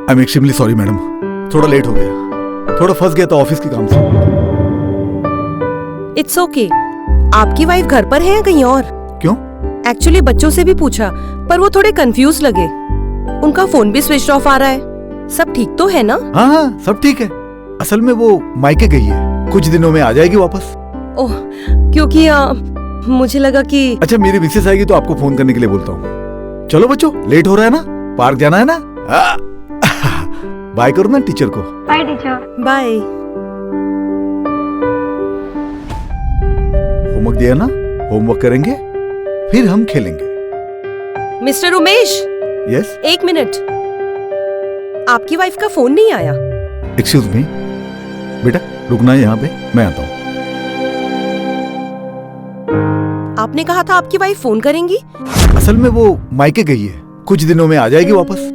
I am extremely sorry madam, थोड़ा late हो गया, थोड़ा फंस गया था ऑफिस के काम से। It's okay. आपकी वाइफ घर पर है या कहीं और? क्यों? एक्चुअली बच्चों से भी पूछा पर वो थोड़े कंफ्यूज लगे। उनका फोन भी स्विच ऑफ आ रहा है। सब ठीक तो है ना? हाँ हाँ सब ठीक है। असल में वो मायके गई है, कुछ दिनों में आ जाएगी वापस। ओह, क्योंकि मुझे लगा कि अच्छा मेरी मिसेस आएगी तो आपको फोन करने के लिए बोलता हूँ। चलो बच्चों, लेट हो रहा है ना, पार्क जाना है ना। बाय करो ना टीचर को। Bye teacher. बाय। होमवर्क दिया ना, होमवर्क करेंगे फिर हम खेलेंगे। Mister Umesh, yes. एक मिनट, आपकी वाइफ का फोन नहीं आया? एक्सक्यूज मी, बेटा रुकना है यहाँ पे, मैं आता हूँ। आपने कहा था आपकी वाइफ फोन करेंगी। असल में वो मायके गई है, कुछ दिनों में आ जाएगी वापस।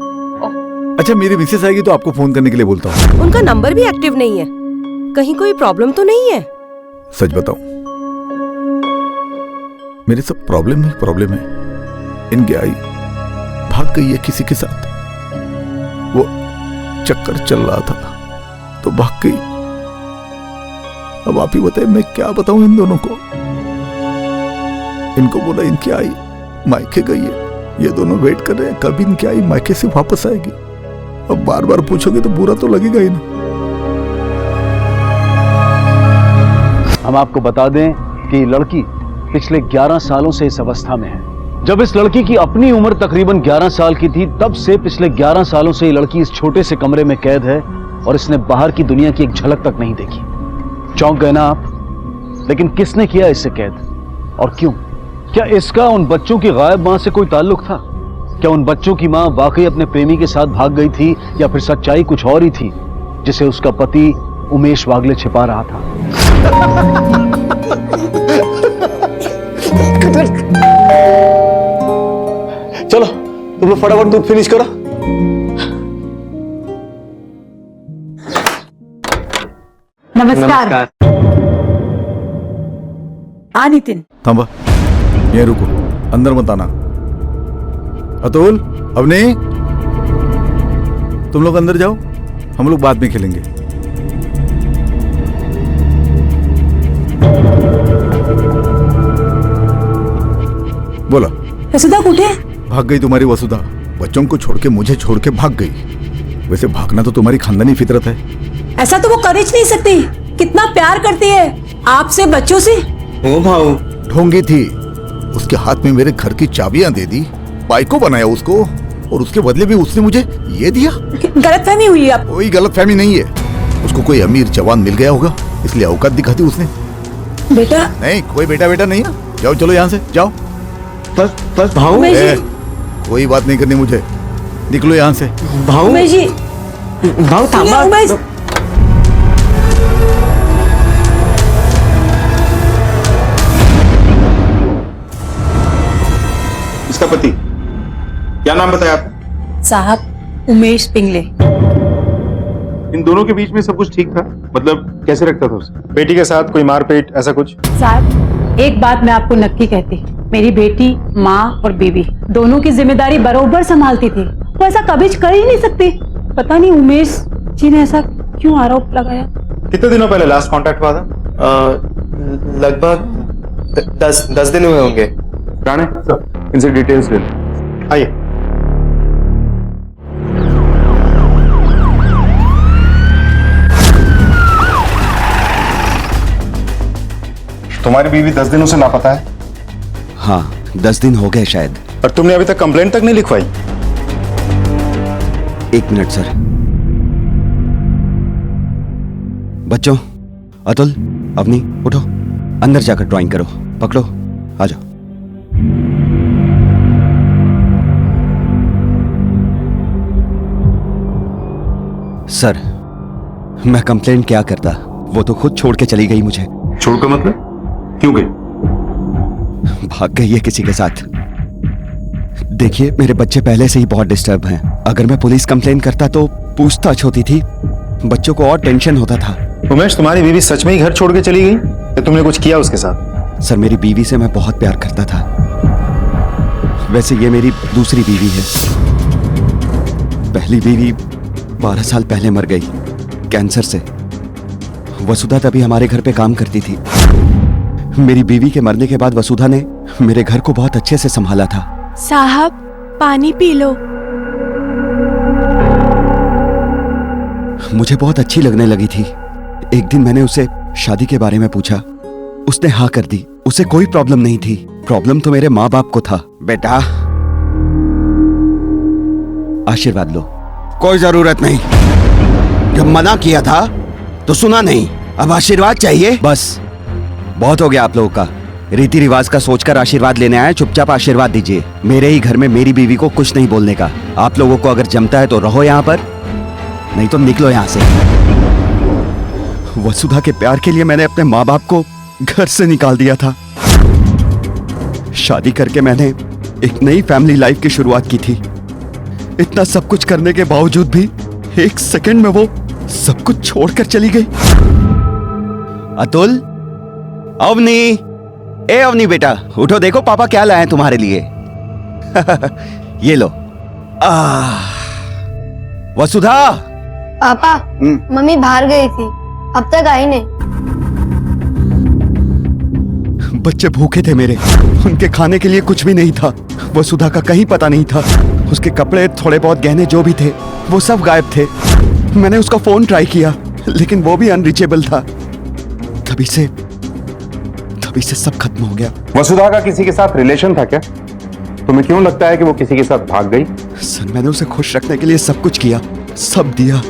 अच्छा मेरी मिसेस आएगी तो आपको फोन करने के लिए बोलता हूँ। उनका नंबर भी एक्टिव नहीं है, कहीं कोई प्रॉब्लम तो नहीं है? सच बताऊं, मेरे सब प्रॉब्लम ही प्रॉब्लम है। इनकी आई भाग गई है किसी के साथ, वो चक्कर चल रहा था तो भाग गई। अब आप ही बताएं मैं क्या बताऊं इन दोनों को। इनको बोला इनकी आई मायके गई है, ये दोनों वेट कर रहे हैं कब इनकी आई मायके से वापस आएगी। अब बार बार पूछोगे तो बुरा तो लगेगा ही ना। हम आपको बता दें कि ये लड़की पिछले 11 सालों से इस अवस्था में है। जब इस लड़की की अपनी उम्र तकरीबन 11 साल की थी, तब से पिछले 11 सालों से ये लड़की इस छोटे से कमरे में कैद है और इसने बाहर की दुनिया की एक झलक तक नहीं देखी। चौंक गए ना आप? लेकिन किसने किया इससे कैद और क्यों? क्या इसका उन बच्चों की गायब मां से कोई ताल्लुक था? क्या उन बच्चों की मां वाकई अपने प्रेमी के साथ भाग गई थी या फिर सच्चाई कुछ और ही थी जिसे उसका पति उमेश वागले छिपा रहा था? चलो तुम लोग फटाफट दूध फिनिश करो। नमस्कार। नितिन, थांबा, ये रुको, अंदर मत आना। अतुल, अवनी, तुम लोग अंदर जाओ, हम लोग बाद में खेलेंगे। बोला। वसुधा कुठे? भाग गई तुम्हारी वसुधा, बच्चों को छोड़ के, मुझे छोड़ के भाग गई। वैसे भागना तो तुम्हारी खानदानी फितरत है। ऐसा तो वो कर ही नहीं सकती, कितना प्यार करती है आपसे, बच्चों से। ओ भाऊ, ढोंगी थी, उसके हाथ में मेरे घर की चाबियां दे दी, बाइको बनाया उसको, और उसके बदले भी उसने मुझे ये दिया। गलतफहमी हुई आप। कोई गलतफहमी नहीं है, उसको कोई अमीर जवान मिल गया होगा इसलिए औकात दिखाती उसने। बेटा नहीं, कोई बेटा बेटा नहीं है। जाओ चलो यहाँ से, जाओ। बस भाऊ, कोई बात नहीं करनी मुझे, निकलो यहाँ से। भाऊ, उमेश जी, भाऊ थांबा। उमेश, इसका पति क्या नाम बताया आपने? साहब उमेश पिंगले। इन दोनों के बीच में सब कुछ ठीक था? मतलब कैसे रखता था उसे? बेटी के साथ कोई मारपीट ऐसा कुछ? साहब एक बात मैं आपको नक्की कहती, मेरी बेटी, माँ और बीवी दोनों की जिम्मेदारी बरोबर संभालती थी। वो ऐसा कभी कर ही नहीं सकती। पता नहीं उमेश जी ने ऐसा क्यों आरोप लगाया। कितने दिनों पहले लास्ट कांटेक्ट हुआ था? लगभग 10 दिन हुए होंगे। राणे, इनसे डिटेल्स ले लो। आइए। तुम्हारी बीवी 10 दिनों से लापता है? हाँ, 10 दिन हो गए शायद। और तुमने अभी तक कंप्लेंट तक नहीं लिखवाई? 1 मिनट सर। बच्चों, अतुल, अवनी, उठो, अंदर जाकर ड्राइंग करो। पकड़ो, आ जाओ। सर, मैं कंप्लेंट क्या करता, वो तो खुद छोड़ के चली गई मुझे। छोड़कर मतलब? क्यों गई? भाग गई है किसी के साथ। देखिए, मेरे बच्चे पहले से ही बहुत डिस्टर्ब हैं। अगर मैं पुलिस कंप्लेन करता तो पूछताछ होती थी, बच्चों को और टेंशन होता था। उमेश, तुम्हारी बीवी सच में ही घर छोड़ के चली गई या तुमने कुछ किया उसके साथ? सर, मेरी बीवी से मैं बहुत प्यार करता था। वैसे ये मेरी दूसरी बीवी है। पहली बीवी 12 साल पहले मर गई कैंसर से। वसुधा तभी हमारे घर पे काम करती थी। मेरी बीवी के मरने के बाद वसुधा ने मेरे घर को बहुत अच्छे से संभाला था। साहब पानी पी लो। मुझे बहुत अच्छी लगने लगी थी। एक दिन मैंने उसे शादी के बारे में पूछा, उसने हाँ कर दी। उसे कोई प्रॉब्लम नहीं थी, प्रॉब्लम तो मेरे माँ बाप को था। बेटा आशीर्वाद लो। कोई जरूरत नहीं, जब मना किया था तो सुना नहीं, अब आशीर्वाद चाहिए। बस बहुत हो गया आप लोगों का। रीति रिवाज का सोचकर आशीर्वाद लेने आए, चुपचाप आशीर्वाद दीजिए। मेरे ही घर में मेरी बीवी को कुछ नहीं बोलने का। आप लोगों को अगर जमता है तो रहो यहाँ पर, नहीं तो निकलो यहाँ से। वसुधा के प्यार के लिए मैंने अपने माँ बाप को घर से निकाल दिया था। शादी करके मैंने एक नई फैमिली लाइफ की शुरुआत की थी। इतना सब कुछ करने के बावजूद भी एक सेकंड में वो सब कुछ छोड़कर चली गई। अतुल, अवनी, ए अवनी बेटा उठो, देखो पापा क्या लाए हैं तुम्हारे लिए। ये लो। वसुधा। पापा मम्मी बाहर गई थी, अब तक आई नहीं। बच्चे भूखे थे मेरे, उनके खाने के लिए कुछ भी नहीं था। वसुधा का कहीं पता नहीं था। उसके कपड़े, थोड़े बहुत गहने जो भी थे वो सब गायब थे। मैंने उसका फोन ट्राई किया लेकिन वो भी अनरीचेबल था। तभी से सब खत्म हो गया। वसुधा का किसी के साथ रिलेशन था क्या? तुम्हें क्यों लगता है कि वो किसी के साथ भाग गई? सर मैंने उसे खुश रखने के लिए सब कुछ किया, सब दिया,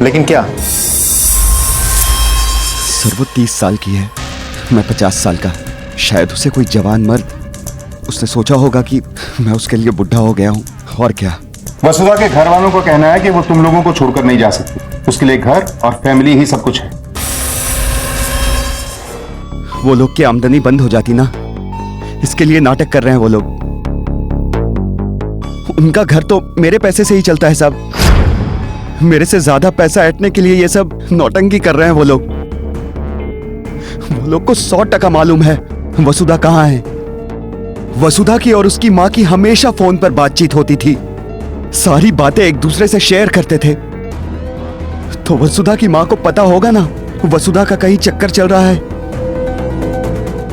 लेकिन क्या? सर वो 30 साल की है, मैं 50 साल का। शायद उसे कोई जवान मर्द, उसने सोचा होगा कि मैं उसके लिए बुढ़ा हो गया हूँ, और क्या। वसुधा के घर वालों को कहना है कि वो तुम लोगों को छोड़कर नहीं जा सकती। उसके लिए घर और फैमिली ही सब कुछ है। वो लोग की आमदनी बंद हो जाती ना, इसके लिए नाटक कर रहे हैं वो लोग। उनका घर तो मेरे पैसे से ही चलता है साहब। मेरे से ज्यादा पैसा ऐंठने के लिए ये सब नौटंकी कर रहे हैं वो लोग। वो लोग को 100% मालूम है वसुधा कहाँ है। वसुधा की और उसकी माँ की हमेशा फोन पर बातचीत होती थी, सारी बातें एक दूसरे से शेयर करते थे। तो वसुधा की माँ को पता होगा ना वसुधा का कहीं चक्कर चल रहा है।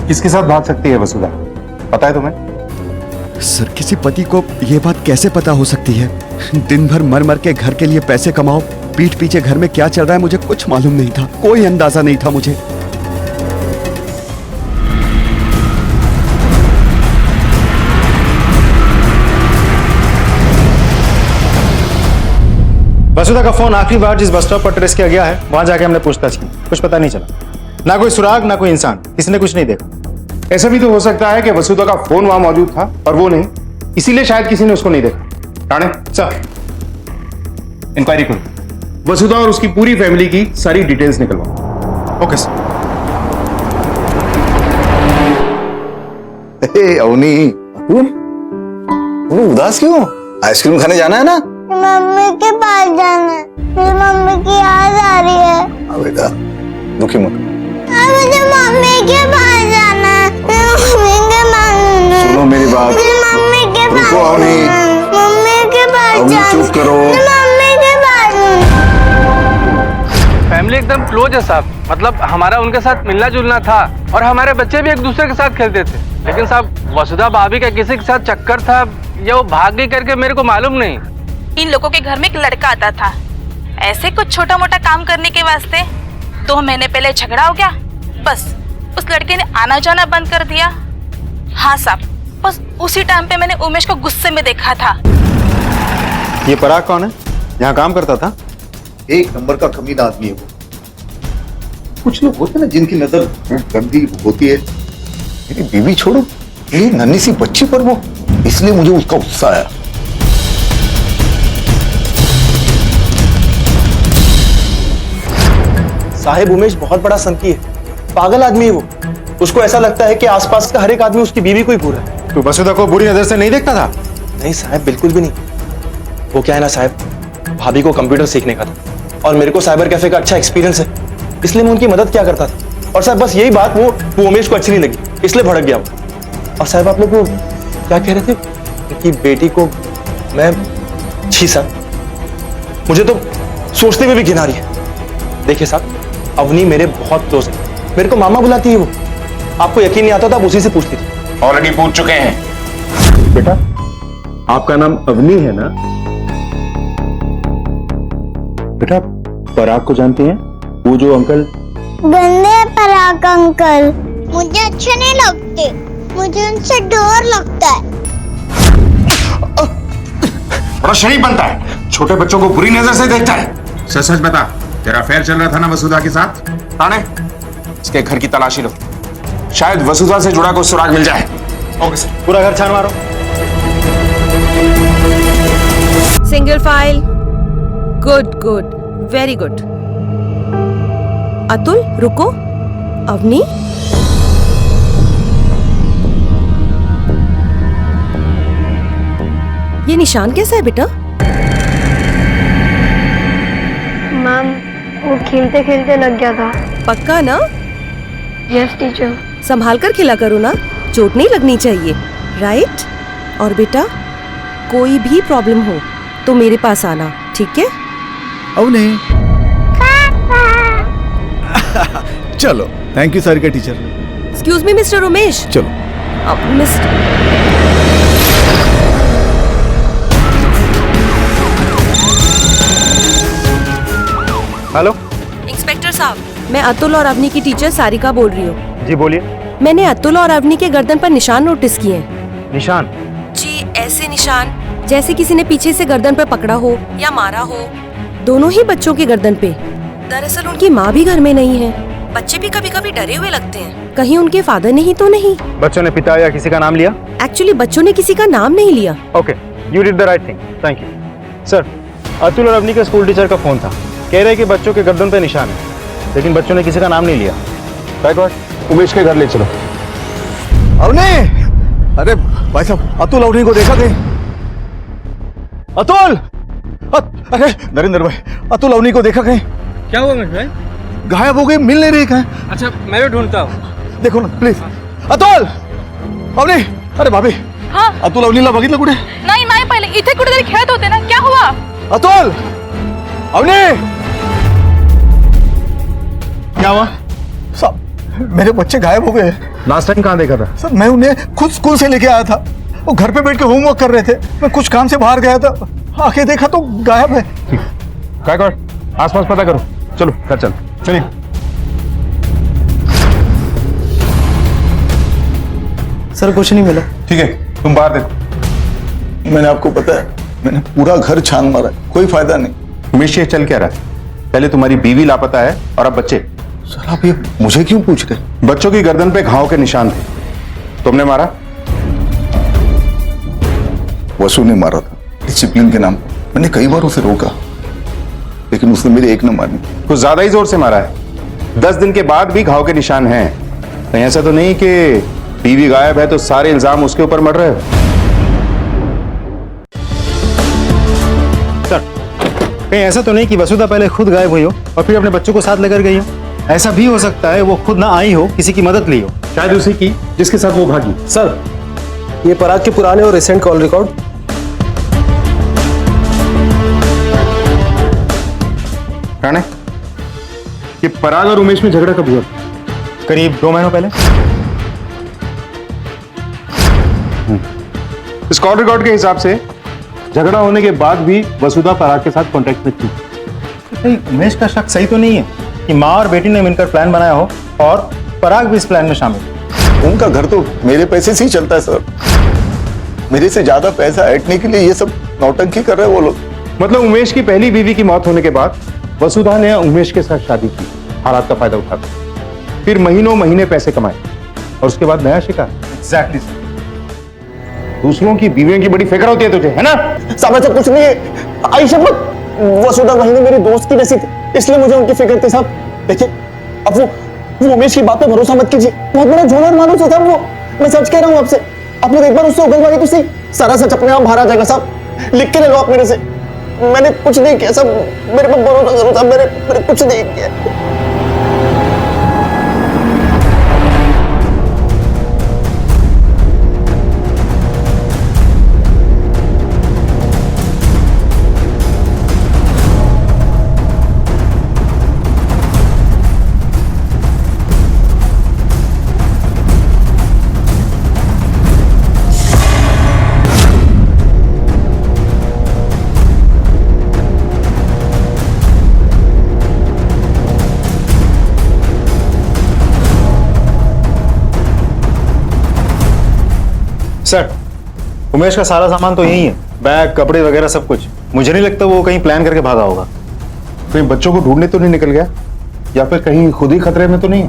किसके साथ भाग सकती है वसुधा, पता है तुम्हें? सर किसी पति को यह बात कैसे पता हो सकती है? दिन भर मर मर के घर के लिए पैसे कमाओ, पीठ पीछे घर में क्या चल रहा है मुझे कुछ मालूम नहीं था, कोई अंदाजा नहीं था मुझे। वसुधा का फोन आखिरी बार जिस बस स्टॉप पर ट्रेस किया गया है वहां जाके हमने पूछताछ की, कुछ पता नहीं चला। ना कोई सुराग ना कोई इंसान, किसी ने कुछ नहीं देखा। ऐसा भी तो हो सकता है कि वसुधा का फोन वहां मौजूद था और वो नहीं, इसीलिए शायद किसी ने उसको नहीं देखा। राणे सर, इंक्वायरी करो, वसुधा और उसकी पूरी फैमिली की सारी डिटेल्स निकलवाओ। Okay sir. अवनी, तू उदास क्यों? आइसक्रीम खाने जाना है ना? मम्मी के पास जाना है, मुझे मम्मी की याद आ रही है। हाँ बेटा, दुखी मत। मुझे मम्मी के पास जाना है, मम्मी के पास। सुनो मेरी बात, मम्मी के पास, मम्मी के पास जाना, चुप करो। मम्मी के पास। फैमिली एकदम क्लोज है साहब, मतलब हमारा उनके साथ मिलना जुलना था और हमारे बच्चे भी एक दूसरे के साथ खेलते थे। लेकिन साहब वसुधा भाभी का किसी के साथ चक्कर था या वो भाग गई करके मेरे को मालूम नहीं। इन लोगों के घर में एक लड़का आता था, ऐसे कुछ छोटा मोटा काम करने के वास्ते 2 महीने पहले झगड़ा हो गया, बस उस लड़के ने आना जाना बंद कर दिया। हाँ साहब, बस उसी टाइम पे मैंने उमेश को गुस्से में देखा था। ये पराग कौन है? यहाँ काम करता था? एक नंबर का कमीना आदमी है वो। कुछ लोग होते ना जिनकी नजर गंदी होती है। मेरी बीवी छोड़ो, ये नन्ही सी बच्ची पर वो, इसलिए मुझे उसका गुस्सा आया। साहिब उमेश बहुत बड़ा संकी है, पागल आदमी है वो। उसको ऐसा लगता है कि आसपास का हर एक आदमी उसकी बीवी को ही बुरा है। तू वसुधा को बुरी नजर से नहीं देखता था? नहीं साहब, बिल्कुल भी नहीं। वो क्या है ना साहब, भाभी को कंप्यूटर सीखने का था और मेरे को साइबर कैफे का अच्छा एक्सपीरियंस है, इसलिए मैं उनकी मदद क्या करता था। और साहब बस यही बात वो उमेश को अच्छी नहीं लगी, इसलिए भड़क गया वो। और साहब आप लोग को क्या कह रहे थे? उनकी बेटी को मैं, छी साहब, मुझे तो सोचते हुए भी घिन आ रही है। देखिए साहब, अवनी मेरे बहुत क्लोज है, मेरे को मामा बुलाती है वो। आपको यकीन नहीं आता तो आप उसी से पूछ लीजिए। ऑलरेडी पूछ चुके हैं। बेटा, आपका नाम अवनी है ना? बेटा, पराग को जानते हैं? वो जो अंकल। गंदे पराग अंकल, मुझे अच्छे नहीं लगते, मुझे उनसे डर लगता है। बड़ा शरीफ बनता है, छोटे बच्चों को बुरी नजर से देखता है। सच सच बता, तेरा अफेयर चल रहा था ना वसुधा के साथ? ताने, इसके घर की तलाशी लो, शायद वसुधा से जुड़ा कोई सुराग मिल जाए। Okay sir. पूरा घर छान मारो। Single file. Good good, very good. Atul रुको। अवनी, ये निशान कैसा है बेटा? मैम, वो खेलते खेलते लग गया था। पक्का ना? Yes teacher. संभाल कर खेला करो ना, चोट नहीं लगनी चाहिए, राइट? और बेटा, कोई भी प्रॉब्लम हो तो मेरे पास आना, ठीक है? अवनी चलो, thank you Sarika teacher. Excuse me mister Umesh. चलो। मिस्टर, हेलो इंस्पेक्टर साहब, मैं अतुल और अवनी की टीचर सारिका बोल रही हूँ। जी बोलिए। मैंने अतुल और अवनी के गर्दन पर निशान नोटिस किए हैं। निशान? जी, ऐसे निशान जैसे किसी ने पीछे से गर्दन पर पकड़ा हो या मारा हो। दोनों ही बच्चों की गर्दन पे। दरअसल उनकी माँ भी घर में नहीं है। बच्चे भी कभी कभी डरे हुए लगते हैं, कहीं उनके फादर ने ही तो नहीं। बच्चों ने पिता या किसी का नाम लिया? एक्चुअली बच्चों ने किसी का नाम नहीं लिया। Okay, you did the right thing, thank you. Sir, Atul और अवनी के स्कूल टीचर का फोन था, कह रहे कि बच्चों के गर्दन पे निशान है, लेकिन बच्चों ने किसी का नाम नहीं लिया। बैकवर्ड, उमेश के घर ले चलो। अवनी, अरे भाई साहब, अतुल अवनी को देखा कहीं? अतुल, अरे नरेंद्र भाई, अतुल अवनी को देखा कहीं? क्या हुआ उमेश भाई? गायब हो गई, मिल नहीं रही कहीं। अच्छा, मैं भी ढूंढता हूँ। देखो ना प्लीज। अतुल, अवनी, अरे भाभी। हाँ? अतुल अवनीला बघितलं कुठे? नाही नाही, पहिले इथे कुठेतरी खेळत होते ना, क्या हुआ? अतुल, अवनी, क्या हुआ? साहब मेरे बच्चे गायब हो गए। लास्ट टाइम कहाँ देखा था? सर मैं उन्हें खुद स्कूल से लेके आया था, वो घर पे बैठ के होमवर्क कर रहे थे, मैं कुछ काम से बाहर गया था, आके देखा तो गायब है। बैकवर्ड, आसपास पता करो, चलो घर चल। चलिए। सर कुछ नहीं मिला। ठीक है, तुम बाहर देखो। मैंने आपको पता है, मैंने पूरा घर छान मारा, कोई फायदा नहीं। उमेश, ये चल क्या रहा है? पहले तुम्हारी बीवी लापता है और अब बच्चे। सर आप ये मुझे क्यों पूछ रहे? बच्चों की गर्दन पे घाव के निशान थे, तुमने मारा? वसु ने मारा था, डिसिप्लिन के नाम। मैंने कई बार उसे रोका, लेकिन उसने मेरी एक न मानी। कुछ ज्यादा ही जोर से मारा है। 10 दिन के बाद भी घाव के निशान हैं। कहीं ऐसा तो नहीं कि बीवी गायब है तो सारे इल्जाम उसके ऊपर मर रहे हो? सर, कहीं ऐसा तो नहीं कि वसुधा पहले खुद गायब हुई हो और फिर अपने बच्चों को साथ लेकर गई हो? ऐसा भी हो सकता है वो खुद ना आई हो, किसी की मदद ली हो, शायद उसी की जिसके साथ वो भागी। सर, ये पराग के पुराने और रिसेंट कॉल रिकॉर्ड। राणे, ये पराग और उमेश में झगड़ा कब हुआ? करीब 2 महीनों पहले। इस कॉल रिकॉर्ड के हिसाब से झगड़ा होने के बाद भी वसुधा पराग के साथ कांटेक्ट में थी। कहीं उमेश का शक सही तो नहीं है कि माँ और बेटी ने मिलकर प्लान बनाया हो और पराग भी इस प्लान में शामिल? उनका घर तो मेरे पैसे से ही चलता है सर। मेरे से ज्यादा पैसा ऐंठने के लिए ये सब नौटंकी कर रहे हैं वो लोग। मतलब उमेश की पहली बीवी की मौत होने के बाद वसुधा ने उमेश के साथ शादी की, हालात का फायदा उठाकर, फिर महीनों महीने पैसे कमाए और उसके बाद नया शिकार। एग्जैक्टली। दूसरों की बीवियों की बड़ी फिक्र होती है तुझे, है ना? साहब ऐसा कुछ नहीं है, आई शपथ, वसुधा वही मेरी दोस्त की नसीब थी, इसलिए मुझे उनकी फिक्र थी साहब। देखिए, अब वो उमेश की बात पे भरोसा मत कीजिए, बहुत बड़ा झोलर मालूम होता है वो। मैं सच कह रहा हूँ आपसे, आप लोग एक बार उससे उगलवाइए तो सही, सारा सच अपने आप बाहर आ जाएगा साहब। लिख के ले लो आप मेरे से, मैंने कुछ नहीं किया सब, मेरे पर भरोसा करो साहब, मैंने कुछ नहीं किया। सर, उमेश का सारा सामान तो यही है, बैग, कपड़े वगैरह सब कुछ। मुझे नहीं लगता वो कहीं प्लान करके भागा होगा। कहीं बच्चों को ढूंढने तो नहीं निकल गया, या फिर कहीं खुद ही खतरे में तो नहीं?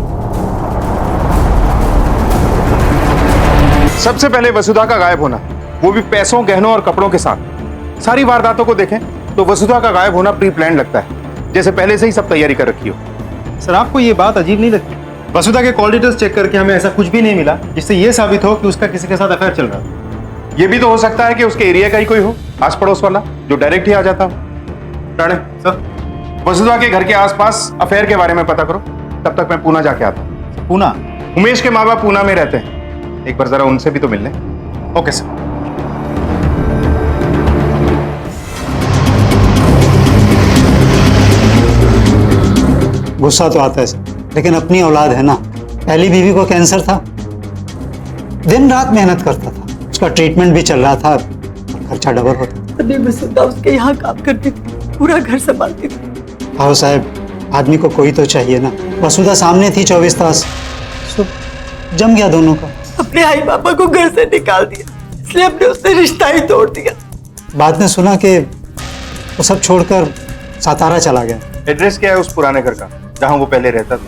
सबसे पहले वसुधा का गायब होना, वो भी पैसों, गहनों और कपड़ों के साथ। सारी वारदातों को देखें तो वसुधा का गायब होना प्री प्लान लगता है, जैसे पहले से ही सब तैयारी कर रखी हो। सर, आपको ये बात अजीब नहीं लगती? वसुधा के कॉल डिटेल्स चेक करके हमें ऐसा कुछ भी नहीं मिला जिससे ये साबित हो कि उसका किसी के साथ अफेयर चल रहा है। ये भी तो हो सकता है कि उसके एरिया का ही कोई हो, आस पड़ोस वाला, जो डायरेक्ट ही आ जाता हो। राणे सर, वसुधा के घर के आसपास अफेयर के बारे में पता करो, तब तक मैं पूना जाके आता हूँ। पूना? उमेश के माँ बाप पूना में रहते हैं, एक बार जरा उनसे भी तो मिल लें। Okay sir. गुस्सा तो आता है सर, लेकिन अपनी औलाद है ना। पहली बीवी को कैंसर था, दिन रात मेहनत करता था, उसका ट्रीटमेंट भी चल रहा था और खर्चा डबल होता। अभी वसुधा उसके यहाँ काम करती थी, पूरा घर संभालती थी। आओ साहब, आदमी को कोई तो चाहिए ना। वसुधा सामने थी 24 तास, सो जम गया दोनों का। अपने आई पापा को घर से निकाल दिया, इसलिए अपने उससे रिश्ता ही तोड़ दिया। बाद में सुना कि वो सब छोड़कर सातारा चला गया। एड्रेस क्या है उस पुराने घर का जहां वो पहले रहता था?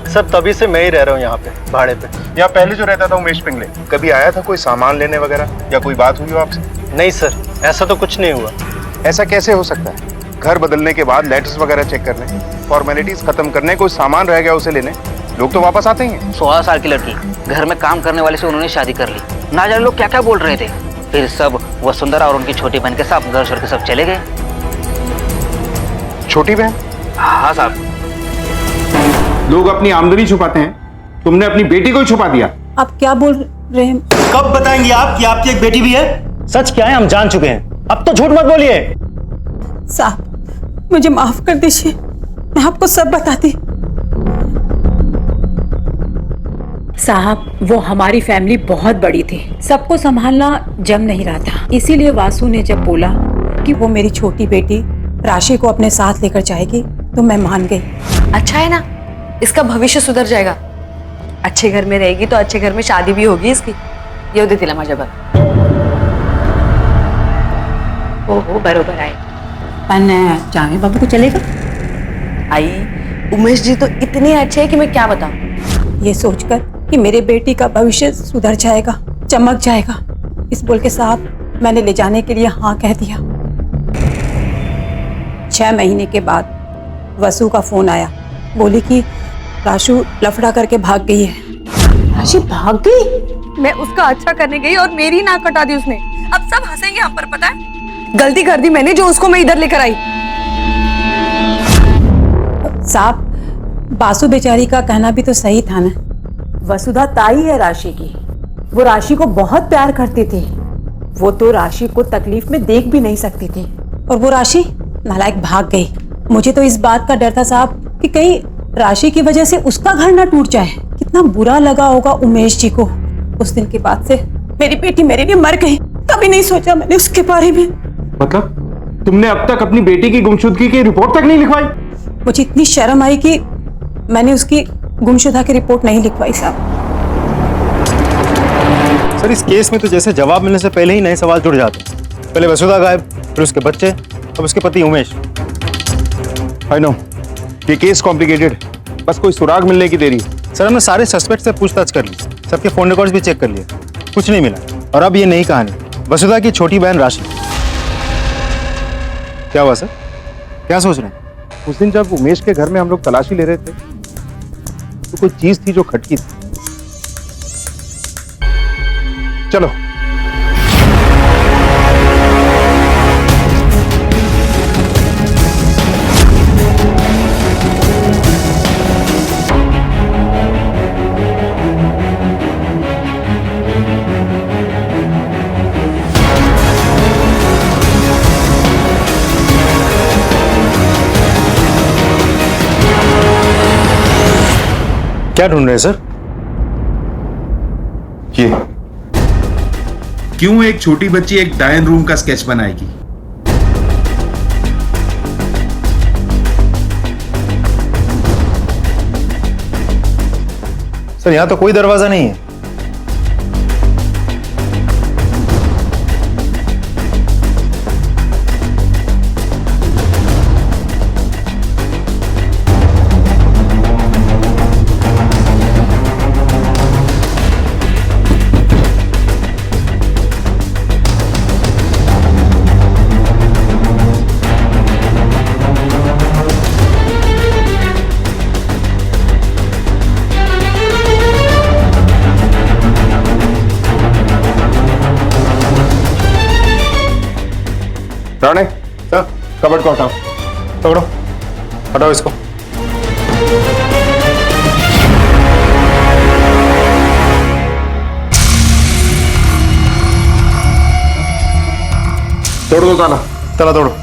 सर, तभी से मैं ही रह रहा हूँ यहाँ पे, भाड़े पे। या पहले जो रहता था उमेश पिंगले, कभी आया था कोई सामान लेने वगैरह, या कोई बात हुई हो आपसे? नहीं सर, ऐसा तो कुछ नहीं हुआ। ऐसा कैसे हो सकता है? घर बदलने के बाद लेटर्स वगैरह चेक करने, फॉर्मेलिटीज खत्म करने, कोई सामान रह गया उसे लेने, लोग तो वापस आते ही हैं। 16 साल की लड़की, घर में काम करने वाले से उन्होंने शादी कर ली। ना जाने लोग क्या क्या बोल रहे थे। फिर सब वसुंधरा और उनकी छोटी बहन के साथ घर छोड़ के सब चले गए। छोटी बहन? हाँ साहब। लोग अपनी आमदनी छुपाते हैं, तुमने अपनी बेटी को ही छुपा दिया। आप क्या बोल रहे हैं? कब बताएंगे आप कि आपकी एक बेटी भी है? सच क्या है हम जान चुके हैं, अब तो झूठ मत बोलिए। साहब, मुझे माफ कर दीजिए, मैं आपको सब बताती। साहब, वो हमारी फैमिली बहुत बड़ी थी, सबको संभालना जम नहीं रहा था। इसीलिए वासु ने जब बोला कि वो मेरी छोटी बेटी राशि को अपने साथ लेकर जाएगी तो मैं मान गई। अच्छा है ना, इसका भविष्य सुधर जाएगा। अच्छे घर में रहेगी तो अच्छे घर में शादी भी होगी इसकी। येऊ दे तिला माझ्या बघ। हो बरोबर आहे, पण जावे बाबू को चलेगा? आई, उमेश जी तो इतने अच्छे हैं कि मैं क्या बताऊं। ये सोचकर कि मेरे बेटी का भविष्य सुधर जाएगा, चमक जाएगा, इस बोल के साहब मैंने ले जाने के लिए हाँ कह दिया। 6 महीने के बाद वसु का फोन आया, बोली कि राशु लफड़ा करके भाग गई है। राशि भाग गई? मैं उसका अच्छा करने गई और मेरी नाक कटा दी उसने। अब सब हंसेंगे हम पर, पता है? गलती कर दी मैंने जो उसको मैं इधर लेकर आई। साहब, बासु बेचारी का कहना भी तो सही था ना। वसुधा ताई है राशि की, वो राशि को बहुत प्यार करती थी। वो तो राशि को तकलीफ में देख भी नहीं सकती थी। और वो राशि नालायक भाग गई। मुझे तो इस बात का डर था साहब कि कहीं राशि की वजह से उसका घर ना टूट जाए। कितना बुरा लगा होगा उमेश जी को। उस दिन के बाद से मेरी बेटी मेरे लिए मर गई, कभी नहीं सोचा मैंने उसके बारे में। मतलब तुमने अब तक अपनी बेटी की गुमशुदगी की रिपोर्ट तक नहीं लिखवाई? मुझे इतनी शर्म आई कि मैंने उसकी गुमशुदा की रिपोर्ट नहीं लिखवाई साहब। सर, इस केस में तो जैसे जवाब मिलने से पहले ही नए सवाल जुड़ जाते हैं। पहले वसुधा गायब, फिर उसके बच्चे, अब उसके पति उमेश। आई नो ये केस कॉम्प्लिकेटेड है, बस कोई सुराग मिलने की देरी है। सर, हमने सारे सस्पेक्ट से पूछताछ कर ली, सबके फोन रिकॉर्ड्स भी चेक कर लिए, कुछ नहीं मिला। और अब ये नई कहानी, वसुधा की छोटी बहन राशि। क्या हुआ सर, क्या सोच रहे हैं? उस दिन जब उमेश के घर में हम लोग तलाशी ले रहे थे तो कोई चीज थी जो खटकी थी। चलो क्या ढूंढ रहे हैं सर? ये क्यों एक छोटी बच्ची एक डायन रूम का स्केच बनाएगी? सर, यहां तो कोई दरवाजा नहीं है। राणे सर, कबर्ड को हटाओ, पकड़ो, हटाओ इसको। तोड़ दो ताला, ताला तोड़ो।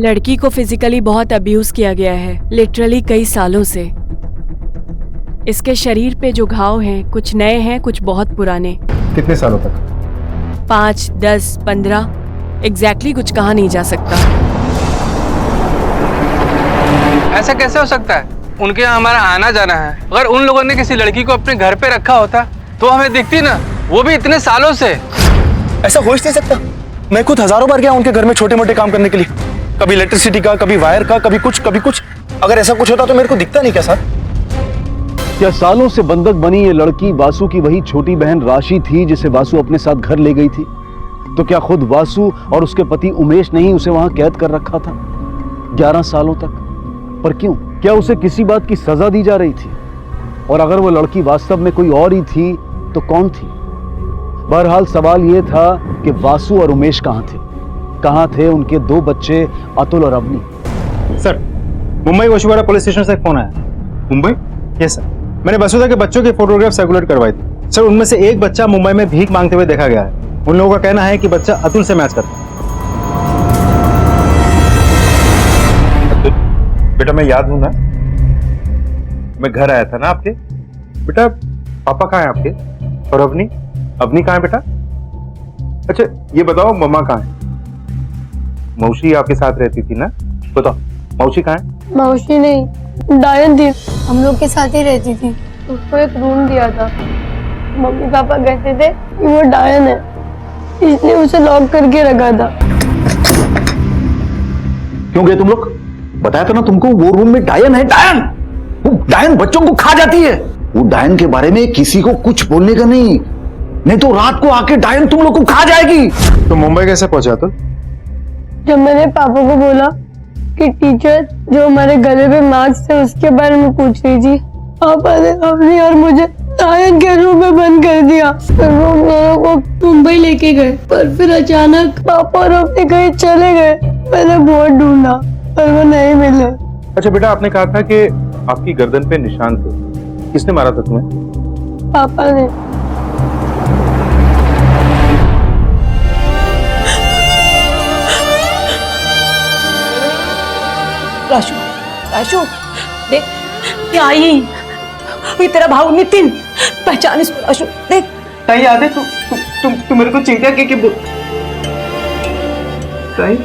लड़की को फिजिकली बहुत अब्यूज किया गया है, लिटरली कई सालों से। इसके शरीर पे जो घाव हैं, कुछ नए हैं, कुछ बहुत पुराने। कितने सालों तक? 5, 10, 15 एग्जैक्टली कुछ कहा नहीं जा सकता। ऐसा कैसे हो सकता है? उनके यहाँ हमारा आना जाना है। अगर उन लोगों ने किसी लड़की को अपने घर पे रखा होता तो हमें दिखती ना, वो भी इतने सालों से। ऐसा हो ही नहीं सकता। मैं खुद हजारों बार गया उनके घर में छोटे मोटे काम करने के लिए, कभी इलेक्ट्रिसिटी का, कभी वायर का, कभी कुछ कभी कुछ। अगर ऐसा कुछ होता तो मेरे को दिखता नहीं क्या सर? क्या सालों से बंधक बनी ये लड़की वासु की वही छोटी बहन राशि थी जिसे वासु अपने साथ घर ले गई थी? तो क्या खुद वासु और उसके पति उमेश ने ही उसे वहां कैद कर रखा था 11 सालों तक? पर क्यों? क्या उसे किसी बात की सजा दी जा रही थी? और अगर वो लड़की वास्तव में कोई और ही थी तो कौन थी? बहरहाल सवाल यह था कि वासु और उमेश कहां थे? कहां थे उनके 2 बच्चे अतुल और Avni? Sir, Mumbai Vasuwada police station से फोन आया। मुंबई? यस सर, मैंने वसुधा के बच्चों के फोटोग्राफ सर्कुलेट करवाए थे सर। उनमें से एक बच्चा मुंबई में भीख मांगते हुए देखा गया है। उन लोगों का कहना है कि बच्चा अतुल से मैच करता है। अतुल बेटा, मैं याद हूं ना, मैं घर आया था ना आपके। बेटा पापा कहाँ है आपके? और अवनी? अवनी कहाँ है बेटा? अच्छा ये बताओ, मम्मा कहाँ है? मौसी आपके साथ रहती थी ना? बताओ मौसी कहाँ है? मौसी नहीं, डायन थी, हम लोग के साथ ही रहती थी। उसको एक रूम दिया था। मम्मी पापा कहते थे कि वो डायन है, इसलिए उसे लॉक करके रखा था। क्यों गए तुम लोग? बताया था ना तुमको, वो रूम में डायन है। डायन, वो डायन बच्चों को खा जाती है। वो डायन के बारे में किसी को कुछ बोलने का नहीं तो रात को आके डायन तुम लोग को खा जाएगी। तो मुंबई कैसे पहुंचा तो? जब मैंने पापा को बोला कि टीचर जो हमारे गले पे मार्क्स थे उसके बारे में पूछ रही थी, पापा ने अपनी और मुझे डायन के रूम में बंद कर दिया। फिर वो हम दोनों को मुंबई लेके गए, पर फिर अचानक पापा और अपने कहीं चले गए। मैंने बहुत ढूंढा पर वो नहीं मिले। अच्छा बेटा, आपने कहा था कि आपकी गर्दन पे निशान थे, किसने मारा था तुम्हें? पापा ने। राशु, राशु देख, क्या आई? ये तेरा भाऊ नितिन, पहचान इसको। राशु देख, ताई याद है तू मेरे को चिंता की ताई?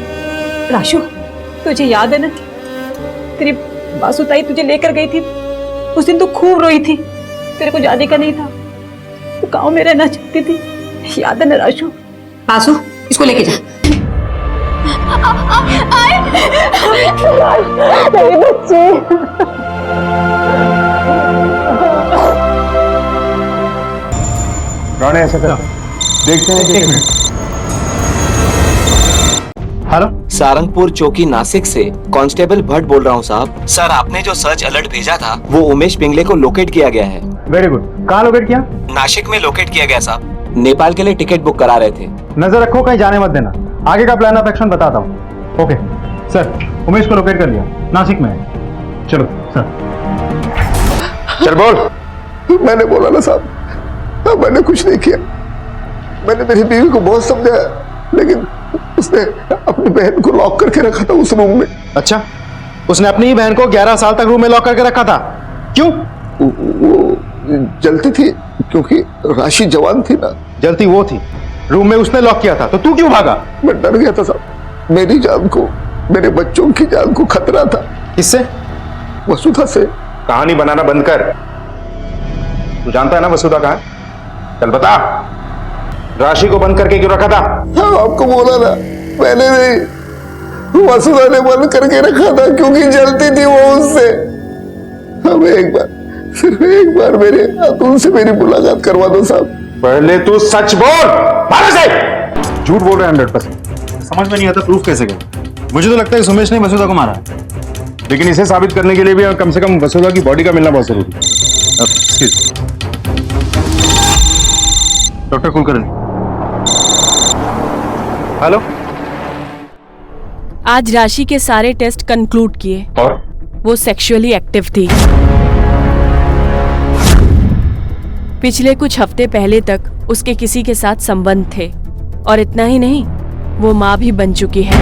राशु तुझे याद है ना, तेरी बासु ताई तुझे लेकर गई थी उस दिन, तू खूब रोई थी। तेरे को जाने का नहीं था, तू गांव में रहना चाहती थी, याद है ना राशु? बासु इसको लेके जा। बच्चे राणे ऐसा कर, देखते हैं। एक मिनट। हेलो, सारंगपुर चौकी नासिक से कांस्टेबल भट्ट बोल रहा हूँ साहब। सर, आपने जो सर्च अलर्ट भेजा था वो उमेश पिंगले को लोकेट किया गया है। Very good. कहाँ लोकेट किया? नासिक में लोकेट किया गया साहब। नेपाल के लिए टिकट बुक करा रहे थे। नजर रखो, कहीं जाने मत देना। आगे का प्लान ऑफ एक्शन बताता हूँ। ओके सर, उमेश को लोकेट कर लिया, नासिक में है। चलो सर। चल बोल। मैंने बोला ना साहब, मैंने कुछ नहीं किया। मैंने मेरी बीवी को बहुत समझाया, लेकिन उसने अपनी बहन को लॉक करके रखा था उस रूम में। अच्छा, उसने अपनी ही बहन को 11 साल तक रूम में लॉक करके रखा था? क्यों? वो जलती थी, क्योंकि राशि जवान थी ना। जलती वो थी, रूम में उसने लॉक किया था, तो तू क्यों भागा? मैं डर गया था साहब, मेरी जान को, मेरे बच्चों की जान को खतरा था। किससे? वसुधा से। कहानी बनाना बंद कर। तू जानता है ना वसुधा कहाँ है? चल बता, राशि को बंद करके क्यों रखा था? हाँ, आपको बोला ना, मैंने नहीं, वसुधा ने बंद करके रखा था क्योंकि जलती थी वो उससे। हमें एक बार, सिर्फ एक बार मेरे अतुल से मेरी मुलाकात करवा दो साहब। पहले तू सच बोल। बाहर से झूठ बोल रहे हैं 100%। समझ में नहीं आता प्रूफ कैसे करें। मुझे तो लगता है सुमेश ने वसुधा को मारा है, लेकिन इसे साबित करने के लिए भी कम से कम वसुधा की बॉडी का मिलना बहुत जरूरी है। डॉक्टर कुलकर्णी। हेलो। आज राशि के सारे टेस्ट कंक्लूड किए और वो सेक्सुअली एक्टिव थी। पिछले कुछ हफ्ते पहले तक उसके किसी के साथ संबंध थे, और इतना ही नहीं, वो माँ भी बन चुकी है।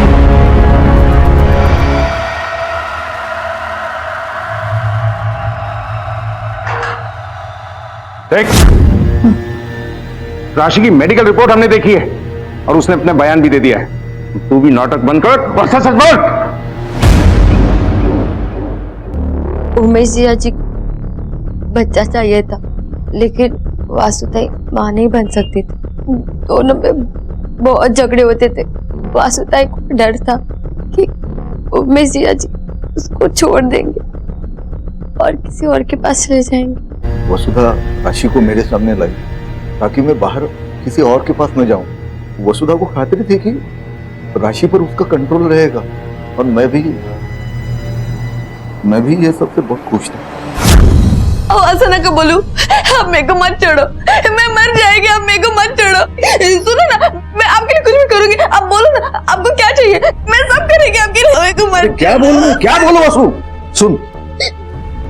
देख, राशि की मेडिकल रिपोर्ट हमने देखी है और उसने अपना बयान भी दे दिया है। तू भी नाटक बंद कर और सच बोल। उमेश जी बच्चा चाहिए था, लेकिन वासुदेव माँ नहीं बन सकती थी। दोनों में बहुत झगड़े होते थे। वासुदेव को डर था कि उमेश जी उसको छोड़ देंगे और किसी और के पास ले जाएंगे। वसुधा राशि को मेरे सामने लाई ताकि मैं बाहर किसी और के पास न जाऊं। वसुधा को खातिर थी कि राशि पर उसका कंट्रोल रहेगा, और मैं भी ये सबसे बहुत खुश था। ऐसा ना बोलू, आप मेरे को मत छोड़ो, मैं मर जाएगी, आप मेरे को मत छोड़ो। सुनो ना, मैं आपके लिए कुछ भी करूंगी, आप बोलो ना, आपको क्या चाहिए, मैं सब करेंगी आपके लिए। मेरे को मत क्या बोलो वसु? सुन,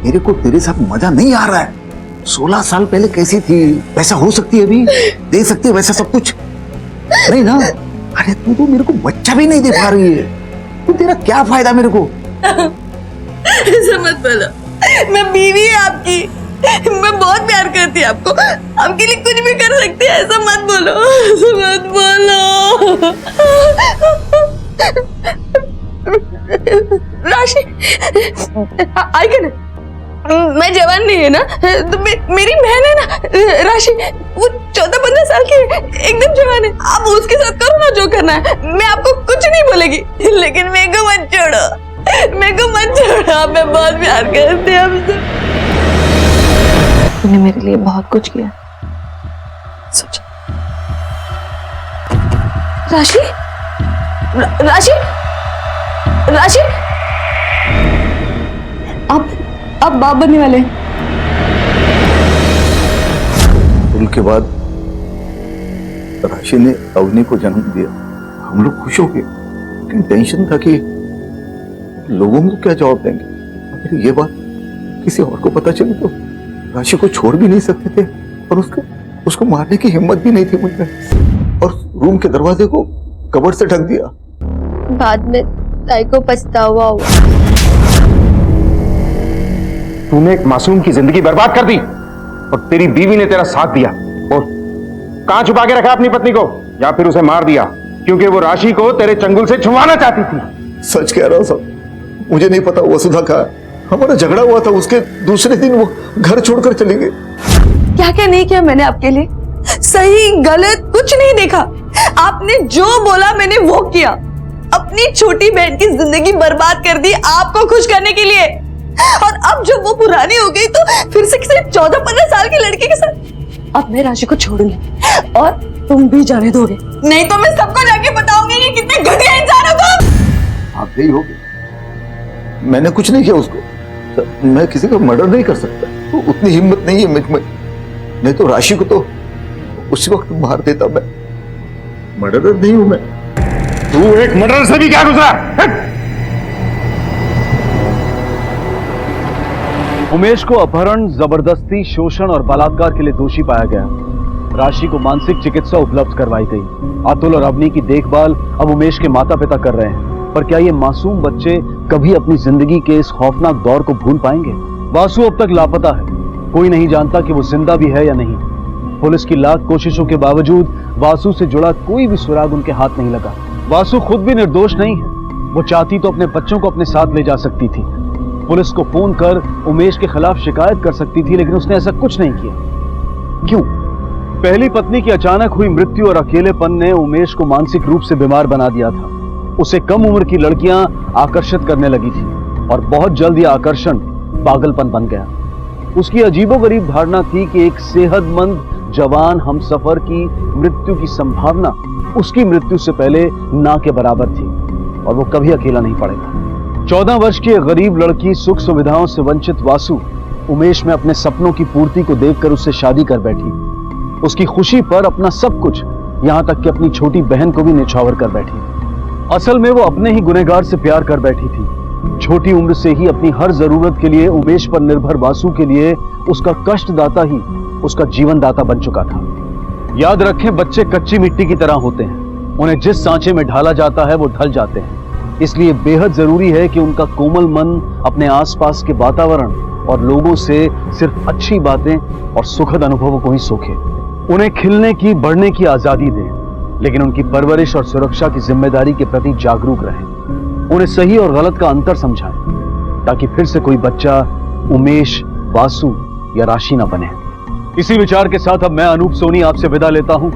मेरे को तेरे साथ मजा नहीं आ रहा है। 16 साल पहले कैसी थी वैसा हो सकती है अभी, दे सकती है वैसा सब कुछ नहीं ना। अरे तू तो मेरे को बच्चा भी नहीं दे पा रही है, तो तेरा क्या फायदा मेरे को? ऐसा मत बोलो, मैं बीवी है आपकी, मैं बहुत प्यार करती हूँ आपको, आपके लिए कुछ भी कर सकती है। ऐसा मत बोलो, ऐसा मत बोलो। राशि, आएगा ना, मैं जवान नहीं है ना, तो मेरी बहन है ना राशि, वो 14-15 साल की है, एकदम जवान है। आप उसके साथ करो ना जो करना है, मैं आपको कुछ नहीं बोलेगी, लेकिन मेरे को मत छोड़ो, मेरे को मत छोड़ो। मैं बहुत प्यार करती हूँ आपसे। तूने मेरे लिए बहुत कुछ किया, सोच। राशि, राशि, राशि, आप बाप बनने वाले हैं। उनके बाद राशि ने अवनी को जन्म दिया। हम लोग खुश हो गए, लेकिन टेंशन था कि लोगों को क्या जवाब देंगे। अगर ये बात किसी और को पता चली तो राशि को छोड़ भी नहीं सकते थे, और उसको मारने की हिम्मत भी नहीं थी मुझमें, और रूम के दरवाजे को कवर से ढक दिया। बाद में ताई को पछतावा हुआ। तूने एक मासूम की जिंदगी बर्बाद कर दी, और तेरी बीवी ने तेरा साथ दिया। और कहां छुपा के रखा अपनी पत्नी को, या फिर उसे मार दिया क्योंकि वो राशि को तेरे चंगुल से छुड़वाना चाहती थी। सच कह रहा हूं सब, मुझे नहीं पता वसुधा का। हमारा झगड़ा हुआ था, उसके दूसरे दिन वो घर छोड़कर चली गई। क्या क्या नहीं किया मैंने आपके लिए, सही गलत कुछ नहीं देखा। आपने जो बोला मैंने वो किया। अपनी छोटी बहन की जिंदगी बर्बाद कर दी आपको खुश करने के लिए, और अब जब वो पुरानी हो गई तो फिर से किसी 14-15 साल की लड़के के साथ। अब मैं राशि को छोड़ूंगी और तुम भी जाने दोगे, नहीं तो मैं सबको जाके बताऊंगी कि कितने घटिया इंसान हो तुम। आप गई होगी, मैंने कुछ नहीं किया उसको। मैं किसी का मर्डर नहीं कर सकता, तो उतनी हिम्मत नहीं है मुझ में। नहीं तो राशि को तो उसी वक्त मार देता। मैं मर्डरर नहीं हूं मैं। तू एक मर्डर से भी क्या गुजरा? उमेश को अपहरण, जबरदस्ती, शोषण और बलात्कार के लिए दोषी पाया गया। राशि को मानसिक चिकित्सा उपलब्ध करवाई गई। अतुल और अवनी की देखभाल अब उमेश के माता पिता कर रहे हैं। पर क्या ये मासूम बच्चे कभी अपनी जिंदगी के इस खौफनाक दौर को भूल पाएंगे? वासु अब तक लापता है। कोई नहीं जानता कि वो जिंदा भी है या नहीं। पुलिस की लाख कोशिशों के बावजूद वासु से जुड़ा कोई भी सुराग उनके हाथ नहीं लगा। वासु खुद भी निर्दोष नहीं है। वो चाहती तो अपने बच्चों को अपने साथ ले जा सकती थी, पुलिस को फोन कर उमेश के खिलाफ शिकायत कर सकती थी, लेकिन उसने ऐसा कुछ नहीं किया। क्यों? पहली पत्नी की अचानक हुई मृत्यु और अकेलेपन ने उमेश को मानसिक रूप से बीमार बना दिया था। उसे कम उम्र की लड़कियां आकर्षित करने लगी थी, और बहुत जल्द यह आकर्षण पागलपन बन गया। उसकी अजीबोगरीब धारणा थी कि एक सेहतमंद जवान हमसफर की मृत्यु की संभावना उसकी मृत्यु से पहले ना के बराबर थी और वो कभी अकेला नहीं पड़ेगा। 14 वर्ष की एक गरीब लड़की, सुख सुविधाओं से वंचित वासु उमेश में अपने सपनों की पूर्ति को देखकर उससे शादी कर बैठी। उसकी खुशी पर अपना सब कुछ, यहां तक कि अपनी छोटी बहन को भी निछावर कर बैठी। असल में वो अपने ही गुनहगार से प्यार कर बैठी थी। छोटी उम्र से ही अपनी हर जरूरत के लिए उमेश पर निर्भर वासु के लिए उसका कष्टदाता ही उसका जीवन दाता बन चुका था। याद रखें, बच्चे कच्ची मिट्टी की तरह होते हैं। उन्हें जिस सांचे में ढाला जाता है वो ढल जाते हैं। इसलिए बेहद जरूरी है कि उनका कोमल मन अपने आसपास के वातावरण और लोगों से सिर्फ अच्छी बातें और सुखद अनुभवों को ही सोखे। उन्हें खिलने की, बढ़ने की आजादी दें, लेकिन उनकी परवरिश और सुरक्षा की जिम्मेदारी के प्रति जागरूक रहें। उन्हें सही और गलत का अंतर समझाएं, ताकि फिर से कोई बच्चा उमेश, वासु या राशि ना बने। इसी विचार के साथ अब मैं अनूप सोनी आपसे विदा लेता हूं।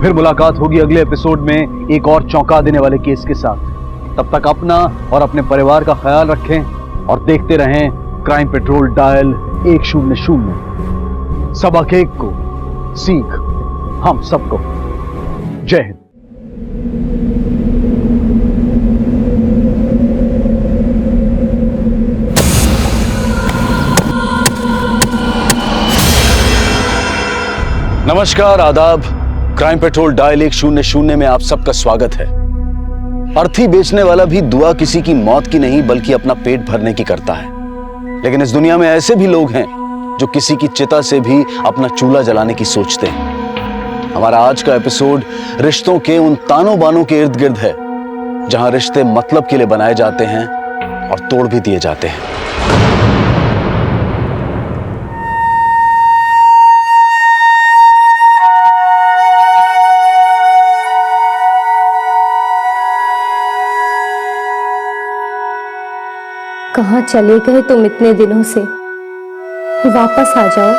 फिर मुलाकात होगी अगले एपिसोड में एक और चौंका देने वाले केस के साथ। तब तक अपना और अपने परिवार का ख्याल रखें और देखते रहें क्राइम पेट्रोल डायल 100। सबक एक को सीख हम सबको। जय हिंद। नमस्कार, आदाब। क्राइम पेट्रोल डायल 100 में आप सबका स्वागत है। अर्थी बेचने वाला भी दुआ किसी की मौत की नहीं बल्कि अपना पेट भरने की करता है। लेकिन इस दुनिया में ऐसे भी लोग हैं जो किसी की चिता से भी अपना चूल्हा जलाने की सोचते हैं। हमारा आज का एपिसोड रिश्तों के उन तानों बानों के इर्द गिर्द है जहां रिश्ते मतलब के लिए बनाए जाते हैं और तोड़ भी दिए जाते हैं। कहाँ चले गए तुम इतने दिनों से? वापस आ जाओ।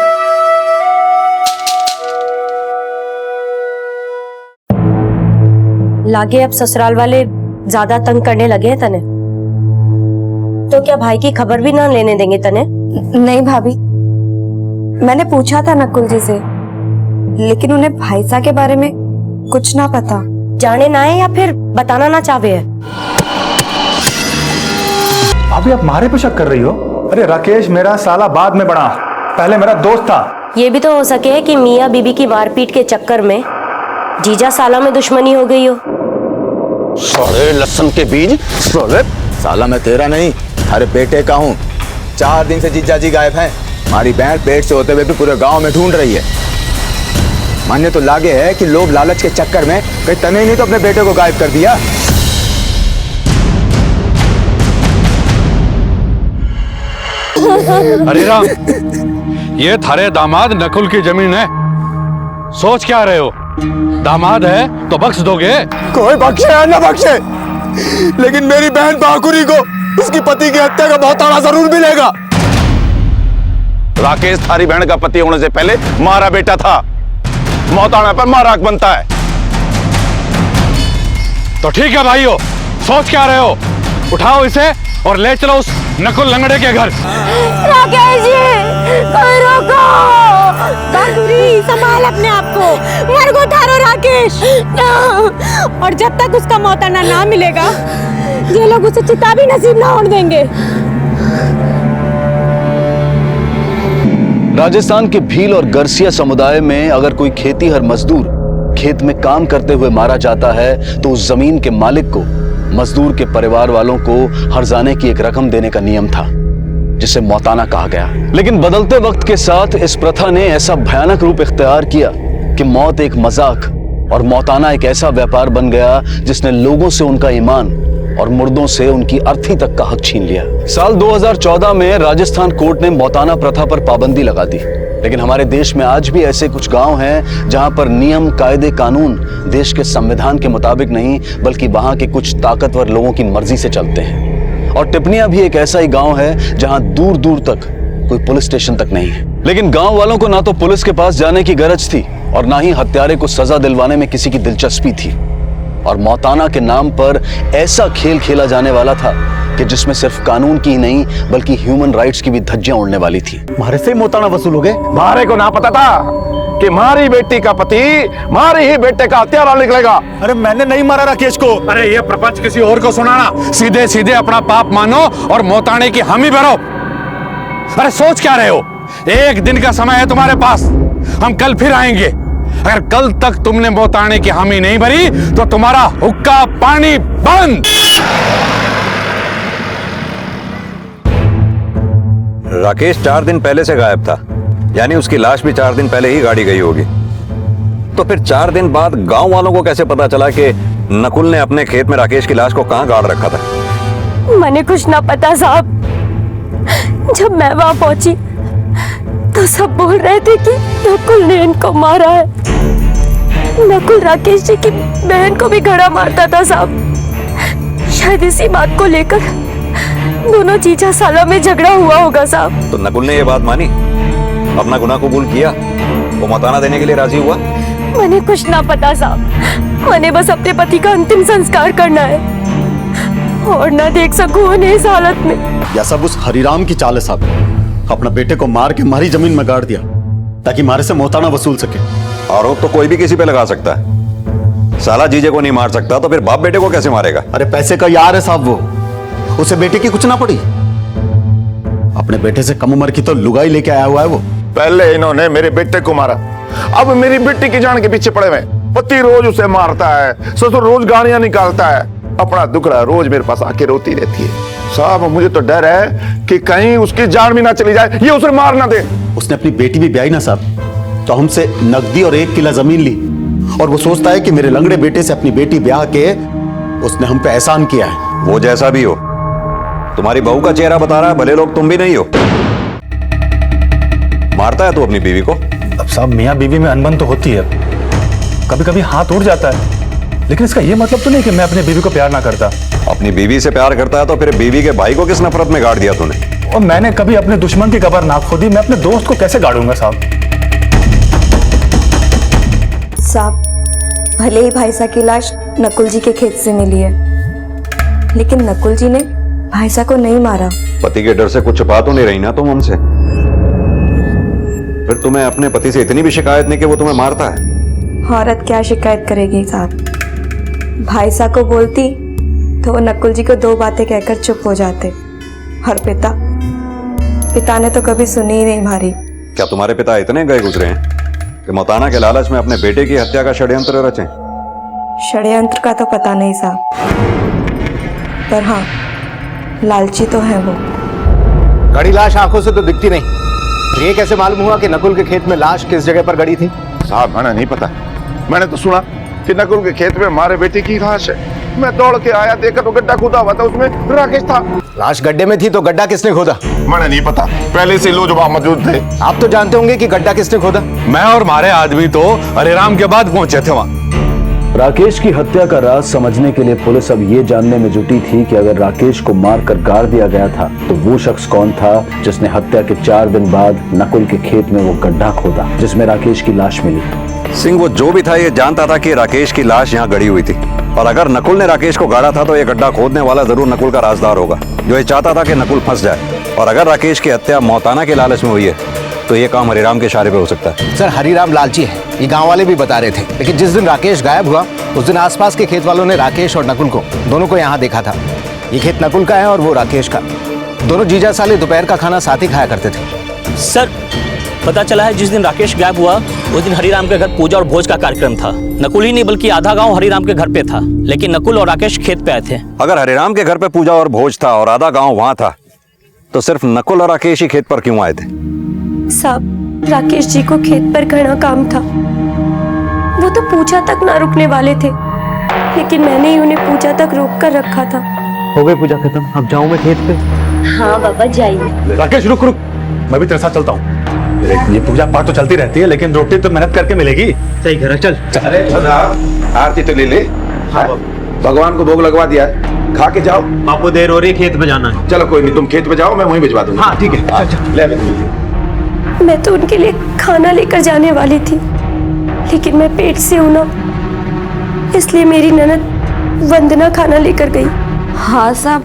लागे अब ससुराल वाले ज्यादा तंग करने लगे हैं तने। तो क्या भाई की खबर भी ना लेने देंगे तने? नहीं भाभी, मैंने पूछा था नकुल जी से, लेकिन उन्हें भाईसा के बारे में कुछ ना पता। जाने ना है या फिर बताना ना चाहे है? अभी आप मारे पे शक कर रही हो? अरे राकेश मेरा साला बाद में बड़ा, पहले मेरा दोस्त था। ये भी तो हो सके कि मियाँ बीबी की मारपीट के चक्कर में जीजा साला में दुश्मनी हो गई हो। साले लहसुन के बीज। साला मैं तेरा नहीं, अरे बेटे का हूँ। 4 दिन से जीजा जी गायब हैं। हमारी बहन पेट से होते हुए भी पूरे गांव में ढूंढ रही है। मानने तो लागे है कि लोग लालच के चक्कर में कहीं तने ही नहीं तो अपने बेटे को गायब कर दिया। अरे राम, ये थारे दामाद नकुल की जमीन है। सोच क्या रहे हो? दामाद है तो बख्श दोगे? कोई बख्शे या ना बख्शे, लेकिन मेरी बहन बाकुरी को उसकी पति की हत्या का भौताड़ा जरूर मिलेगा। राकेश थारी बहन का पति होने से पहले मारा बेटा था। मौताना पर माराक बनता है। तो ठीक है भाइयों, सोच क्या रहे हो? उठाओ इसे और ले चलो उस नकुल लंगड़े के घर। राकेश जी, कोई रोको। बाकुरी, संभाल अपने आप को। मर को थारो राकेश। और जब तक उसका मौताना ना मिलेगा, ये लोग उसे चिता भी नसीब ना होने देंगे। राजस्थान के भील और गरसिया समुदाय में अगर कोई खेतीहर मजदूर खेत में काम करते हुए मारा जाता है तो उस जमीन के मालिक को मजदूर के परिवार वालों को हर्जाने की एक रकम देने का नियम था, जिसे मौताना कहा गया। लेकिन बदलते वक्त के साथ इस प्रथा ने ऐसा भयानक रूप इख्तियार किया कि मौत एक मजाक और मौताना एक ऐसा व्यापार बन गया जिसने लोगों से उनका ईमान और मुर्दों से उनकी अर्थी तक का हक छीन लिया। साल 2014 में राजस्थान कोर्ट ने मौताना प्रथा पर पाबंदी लगा दी, लेकिन हमारे देश में आज भी ऐसे कुछ गांव हैं जहां पर नियम, कायदे, कानून देश के संविधान के मुताबिक नहीं बल्कि वहां के कुछ ताकतवर लोगों की मर्जी से चलते हैं। और टिपनिया भी एक ऐसा ही गांव है जहां दूर दूर तक कोई पुलिस स्टेशन तक नहीं है। लेकिन गांव वालों को ना तो पुलिस के पास जाने की गरज थी और ना ही हत्यारे को सजा दिलवाने में किसी की दिलचस्पी थी। और मौताना के नाम पर ऐसा खेल खेला जाने वाला था कि जिसमें सिर्फ कानून की ही नहीं बल्कि ह्यूमन राइट्स की भी धज्जियां उड़ने वाली थी। मारे से मोताना वसूल हो गए। मारे को ना पता था कि मारी बेटी का पति मारे ही बेटे का हत्यारा निकलेगा। अरे मैंने नहीं मारा राकेश को। अरे ये प्रपंच किसी और को सुनाना। सीधे सीधे अपना पाप मानो और मोताने की हामी भरो। अरे सोच क्या रहे हो? एक दिन का समय है तुम्हारे पास, हम कल फिर आएंगे। अगर कल तक तुमने मोताने की हामी नहीं भरी तो तुम्हारा हुक्का पानी बंद। राकेश 4 दिन पहले से गायब था, यानी उसकी लाश भी 4 दिन पहले ही गाड़ी गई होगी। तो फिर 4 दिन बाद गांव वालों को कैसे पता चला कि नकुल ने अपने खेत में राकेश की लाश को कहां गाड़ रखा था? मैंने कुछ ना पता साहब। जब मैं वहां पहुंची तो सब बोल रहे थे कि नकुल ने इनको मारा है। नकुल राकेश जी की बहन को भी घड़ा मारता था साहब। शायद इसी बात को लेकर दोनों जीजा साला में झगड़ा हुआ होगा साहब। तो नकुल ने ये बात मानी, अपना गुनाह कबूल किया, वो मताना देने के लिए राजी हुआ? मैंने कुछ ना पता साहब। मैंने बस अपने पति का अंतिम संस्कार करना है और ना देख सकूं उन्हें इस हालत में। यह सब उस हरिराम की चाल है साहब। अपना बेटे को मार के हमारी जमीन में गाड़ दिया ताकि मारे से मोताना वसूल सके। आरोप तो कोई भी किसी पे लगा सकता है। साला जीजे को नहीं मार सकता तो फिर बाप बेटे को कैसे मारेगा? अरे पैसे का यार है साहब वो, उसे बेटे की कुछ ना पड़ी। अपने बेटे से कम उम्र की तो लुगाई लेके आया हुआ है वो। पहले इन्होंने मेरे बेटे को मारा, अब मेरी बेटी की जान के पीछे पड़े हुए। पति रोज उसे मारता है, ससुर रोज गालियां निकालता है, अपना दुखड़ा रोज मेरे पास आके रोती रहती है। साहब मुझे तो डर है कि कहीं उसकी जान भी ना चली जाए, ये उसे मार ना दे। उसने अपनी बेटी भी ब्याही ना साहब, तो हमसे नकदी और 1 किला जमीन ली और वो सोचता है कि मेरे लंगड़े बेटे से अपनी बेटी ब्याह के उसने हम पे एहसान किया है। वो जैसा भी हो, तुम्हारी बहू का चेहरा बता रहा है, भले लोग तुम भी नहीं हो। मारता है तू अपनी बीवी को? अब साहब मियाँ बीवी में अनबन तो होती है, कभी कभी हाथ उड़ जाता है, लेकिन इसका ये मतलब तो नहीं कि मैं अपनी बीवी को प्यार ना करता। अपनी बीवी से प्यार करता है तो फिर बीवी के भाई को किस नफरत में गाड़ दिया तूने? और मैंने कभी अपने दुश्मन की कब्र ना खोदी, मैं अपने दोस्त को कैसे गाड़ूंगा साहब? साहब भले ही भाई साहब की लाश नकुल जी के खेत से मिली है, लेकिन नकुल जी ने भाई साहब को नहीं मारा। पति के डर से कुछ छुपा तो नहीं रही ना तुम हमसे? फिर तुम्हें अपने पति से इतनी भी शिकायत नहीं कि वो तुम्हें मारता है? औरत क्या शिकायत करेगी साहब। भाई साहब को बोलती तो वो नकुल जी को 2 बातें कहकर चुप हो जाते। और पिता ने तो कभी सुनी ही नहीं हमारी। क्या तुम्हारे पिता इतने गए गुजरे हैं कि मोताना के लालच में अपने बेटे की हत्या का षड्यंत्र रचे? षड्यंत्र का तो पता नहीं साहब, पर हाँ लालची तो है वो। गड़ी लाश आंखों से तो दिखती नहीं, ये कैसे मालूम हुआ कि नकुल के खेत में लाश किस जगह पर गड़ी थी? साहब मैंने नहीं पता, मैंने तो सुना कि नकुल के खेत में हमारे बेटे की लाश है। मैं दौड़ के आया, देखा तो गड्ढा खोदा हुआ था, उसमें राकेश था। लाश गड्ढे में थी तो गड्ढा किसने खोदा? मैंने नहीं पता, पहले से लोग वहां मौजूद थे। आप तो जानते होंगे कि गड्ढा किसने खोदा। मैं और हमारे आदमी तो हरिराम के बाद पहुंचे थे वहां। राकेश की हत्या का राज समझने के लिए पुलिस अब ये जानने में जुटी थी कि अगर राकेश को मारकर गाड़ दिया गया था तो वो शख्स कौन था जिसने हत्या के 4 दिन बाद नकुल के खेत में वो गड्ढा खोदा जिसमें राकेश की लाश मिली। सिंह वो जो भी था ये जानता था कि राकेश की लाश यहाँ गड़ी हुई थी, और अगर नकुल ने राकेश को गाड़ा था तो ये गड्ढा खोदने वाला जरूर नकुल का राजदार होगा, जो ये चाहता था कि नकुल फंस जाए। और अगर राकेश की हत्या मोताना के लालच में हुई है तो ये काम हरिराम के इशारे पे हो सकता है। सर हरिराम लालची है, ये गांव वाले भी बता रहे थे, लेकिन जिस दिन राकेश गायब हुआ उस दिन आसपास के खेत वालों ने राकेश और नकुल को दोनों को यहाँ देखा था। ये खेत नकुल का है और वो राकेश का। दोनों जीजा साले दोपहर का खाना साथ ही खाया करते थे। सर पता चला है जिस दिन राकेश गायब हुआ उस दिन हरिराम के घर पूजा और भोज का कार्यक्रम था। नकुल ही नहीं बल्कि आधा गांव हरिराम के घर पे था, लेकिन नकुल और राकेश खेत पे आए थे। अगर हरिराम के घर पे पूजा और भोज था और आधा गांव वहां था तो सिर्फ नकुल और राकेश ही खेत पर क्यों आए थे? साहब राकेश जी को खेत पर घना काम था, वो तो पूजा तक ना रुकने वाले थे, लेकिन मैंने ही उन्हें पूजा तक रोक कर रखा था। हो गई पूजा खत्म, अब जाऊं मैं खेत पे? हाँ बाबा जाइए। राकेश रुक रुक, मैं भी तेरे साथ चलता हूँ। ये पूजा पाठ तो चलती रहती है, लेकिन रोटी तो मेहनत करके मिलेगी। सही कह रहा, चल। अरे आरती तो ले ले, भगवान को भोग लगवा दिया है, खा के जाओ। आपको देर हो रही है, खेत पे जाना है। चलो कोई नहीं, तुम खेत पे जाओ, मैं वहीं भिजवा दूंगा। हाँ ठीक है, ले। मैं तो उनके लिए खाना लेकर जाने वाली थी, लेकिन मैं पेट से हूं ना, इसलिए मेरी ननद वंदना खाना लेकर गई। हाँ साहब,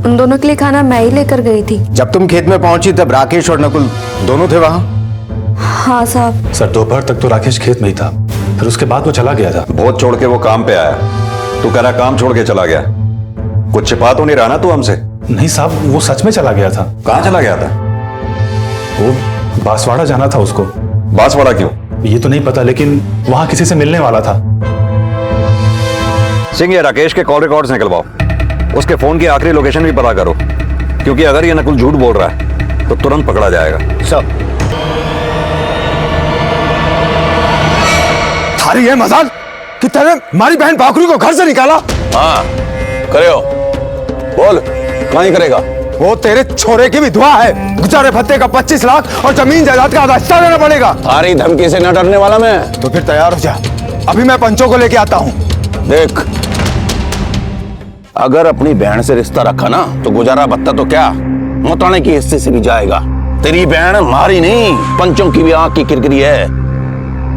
उन दोनों के लिए खाना मैं ही लेकर गई थी। जब तुम खेत में पहुंची तब राकेश और नकुल दोनों थे वहां? हाँ साहब। सर दोपहर तक तो राकेश खेत में ही था, फिर उसके बाद वो चला गया था। बहुत छोड़ के वो काम पे आया। तू कह रहा काम छोड़ के चला गया, कुछ छिपा तो नहीं रहा ना तू हमसे? नहीं साहब, वो सच में चला गया था। कहाँ चला गया था? वो बांसवाड़ा जाना था उसको। बांसवाड़ा क्यों? ये तो नहीं पता, लेकिन वहां किसी से मिलने वाला था। सिंह, ये राकेश के कॉल रिकॉर्ड्स निकलवाओ, उसके फोन की आखिरी लोकेशन भी पता करो, क्योंकि अगर ये नकुल झूठ बोल रहा है तो तुरंत पकड़ा जाएगा। सब थारी है मजाल कि तेरे हमारी बहन पाखुरी को घर से निकाला? हाँ करे हो, बोल कहाँ ही करेगा? वो तेरे छोरे की विधवा है, गुजारे भत्ते का 25 लाख और जमीन जायदाद का आधा हिस्सा देना पड़ेगा। थारी धमकी से न डरने वाला मैं। तो फिर तैयार हो जा, अभी मैं पंचों को लेके आता हूँ। देख, अगर अपनी बहन से रिश्ता रखा ना तो गुजारा भत्ता तो क्या, मोताने की हिस्से से भी जाएगा। तेरी बहन मारी नहीं, पंचों की भी आंख की किरकिरी है,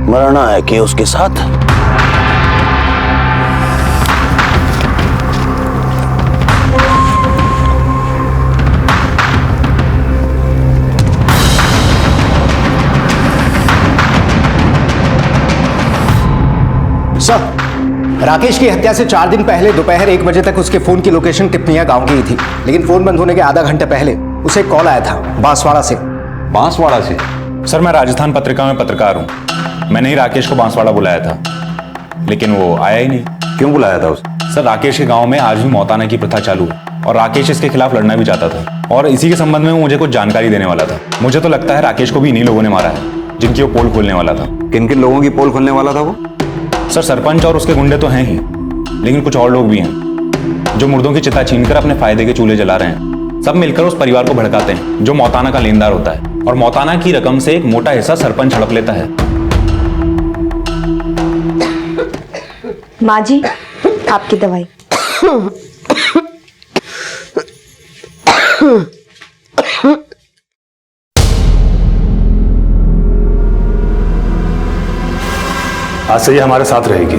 मरना है कि उसके साथ। सर, राकेश की हत्या से 4 दिन पहले दोपहर 1 बजे तक उसके फोन की लोकेशन टिप्पणिया गांव की ही थी, लेकिन फोन बंद होने के आधा घंटे पहले उसे कॉल आया था बांसवाड़ा से। बांसवाड़ा से? सर, मैं राजस्थान पत्रिका में पत्रकार हूँ। मैंने ही राकेश को बांसवाड़ा बुलाया था, लेकिन वो आया ही नहीं। क्यों बुलाया था उसे? सर, राकेश के गांव में आज भी मौताना की प्रथा चालू है और राकेश इसके खिलाफ लड़ना भी चाहता था, और इसी के संबंध में वो मुझे कुछ जानकारी देने वाला था। मुझे तो लगता है राकेश को भी इन्हीं लोगों ने मारा है जिनकी वो पोल खोलने वाला था। किन किन लोगों की पोल खोलने वाला था वो? सर, सरपंच और उसके गुंडे तो हैं ही, लेकिन कुछ और लोग भी हैं जो मुर्दों की चिता छीनकर अपने फायदे के चूल्हे जला रहे हैं। सब मिलकर उस परिवार को भड़काते हैं जो मौताना का लेनदार होता है, और मौताना की रकम से एक मोटा हिस्सा सरपंच हड़प लेता है। माँ जी, आपकी दवाई। आज से ये हमारे साथ रहेगी।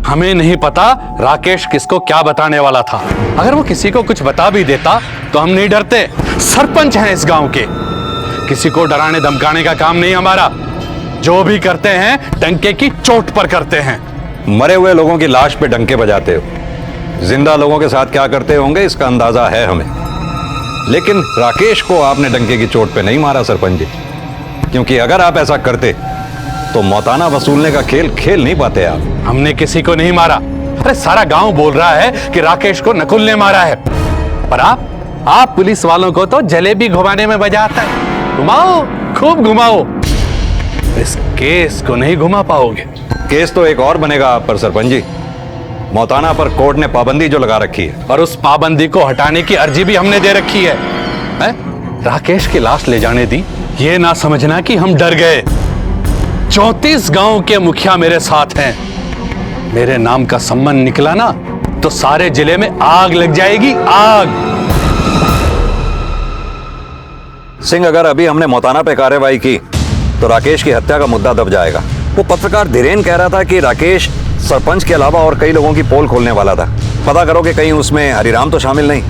हमें नहीं पता राकेश किसको क्या बताने वाला था। अगर वो किसी को कुछ बता भी देता तो हम नहीं डरते। सरपंच हैं इस गांव के, किसी को डराने धमकाने का काम नहीं हमारा। जो भी करते हैं डंके की चोट पर करते हैं। मरे हुए लोगों की लाश पे डंके बजाते हो, जिंदा लोगों के साथ क्या करते होंगे इसका अंदाजा है हमें। लेकिन राकेश को आपने डंके की चोट पे नहीं मारा सरपंच जी, क्योंकि अगर आप ऐसा करते तो मौताना वसूलने का खेल खेल नहीं पाते आप। हमने किसी को नहीं मारा। अरे सारा गांव बोल रहा है कि राकेश को नकुल ने मारा है, पर आप पुलिस वालों को तो जलेबी घुमाने में मजा आता है। घुमाओ, खूब घुमाओ, इस केस को नहीं घुमा पाओगे। केस तो एक और बनेगा आप पर सरपंच जी। मौताना पर कोर्ट ने पाबंदी जो लगा रखी है, और उस पाबंदी को हटाने की अर्जी भी हमने दे रखी है। राकेश की लाश ले जाने दी, ये ना समझना कि हम डर गए। 34 गांव के मुखिया मेरे साथ हैं। मेरे नाम का सम्मान निकला ना तो सारे जिले में आग लग जाएगी, आग। सिंह, अगर अभी हमने मौताना पे कार्रवाई की तो राकेश की हत्या का मुद्दा दब जाएगा। वो पत्रकार धीरेन कह रहा था कि राकेश सरपंच के अलावा और कई लोगों की पोल खोलने वाला था। पता करो कि कहीं उसमें हरिराम तो शामिल नहीं,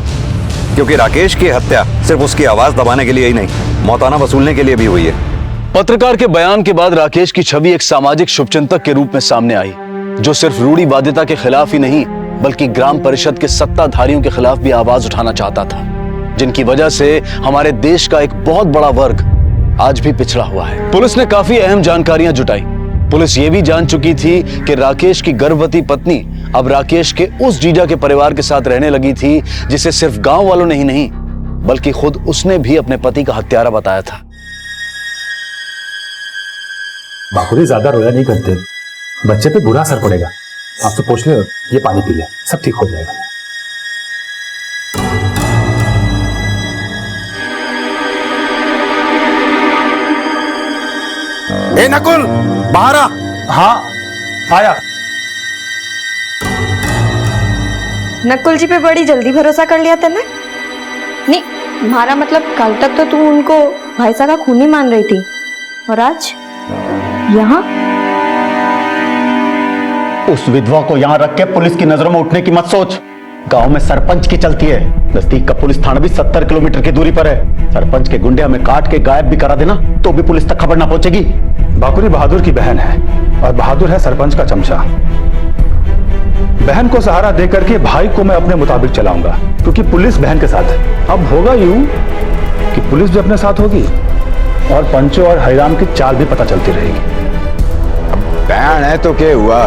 क्योंकि राकेश की हत्या सिर्फ उसकी आवाज दबाने के लिए ही नहीं, मौताना वसूलने के लिए भी हुई है। पत्रकार के बयान के बाद राकेश की छवि एक सामाजिक शुभचिंतक के रूप में सामने आई, जो सिर्फ रूढ़िवादिता के खिलाफ ही नहीं बल्कि ग्राम परिषद के सत्ताधारियों के खिलाफ भी आवाज उठाना चाहता था, जिनकी वजह से हमारे देश का एक बहुत बड़ा वर्ग आज भी पिछड़ा हुआ है। पुलिस ने काफी अहम जानकारियां जुटाई। पुलिस ये भी जान चुकी थी कि राकेश की गर्भवती पत्नी अब राकेश के उस जीजा के परिवार के साथ रहने लगी थी जिसे सिर्फ गांव वालों ने ही नहीं बल्कि खुद उसने भी अपने पति का हत्यारा बताया था। बाकुरी ज्यादा रोया नहीं करते, बच्चे पे बुरा असर पड़ेगा। आप तो पूछ ले, ये पानी पी ले, सब ठीक हो जाएगा। ए नकुल, बाहर आ। हाँ, आया। नकुल जी पे बड़ी जल्दी भरोसा कर लिया था ना? नहीं, तुम्हारा मतलब कल तक तो तुम उनको भाई साहब का खूनी मान रही थी और आज यहाँ? उस विधवा को यहाँ रख के पुलिस की नजरों में उठने की मत सोच। गांव में सरपंच की चलती है, नजदीक का पुलिस थाना भी 70 किलोमीटर की दूरी पर है। सरपंच के गुंडे हमें काट के गायब भी करा देना तो भी पुलिस तक खबर ना पहुंचेगी। बाकुरी बहादुर की बहन है और बहादुर है सरपंच का चमचा। बहन को सहारा देकर के भाई को मैं अपने मुताबिक चलाऊंगा, क्योंकि पुलिस बहन के साथ है। अब होगा यूं कि पुलिस भी अपने साथ होगी और पंचो और हरिराम की चाल भी पता चलती रहेगी। बहन है तो क्या हुआ,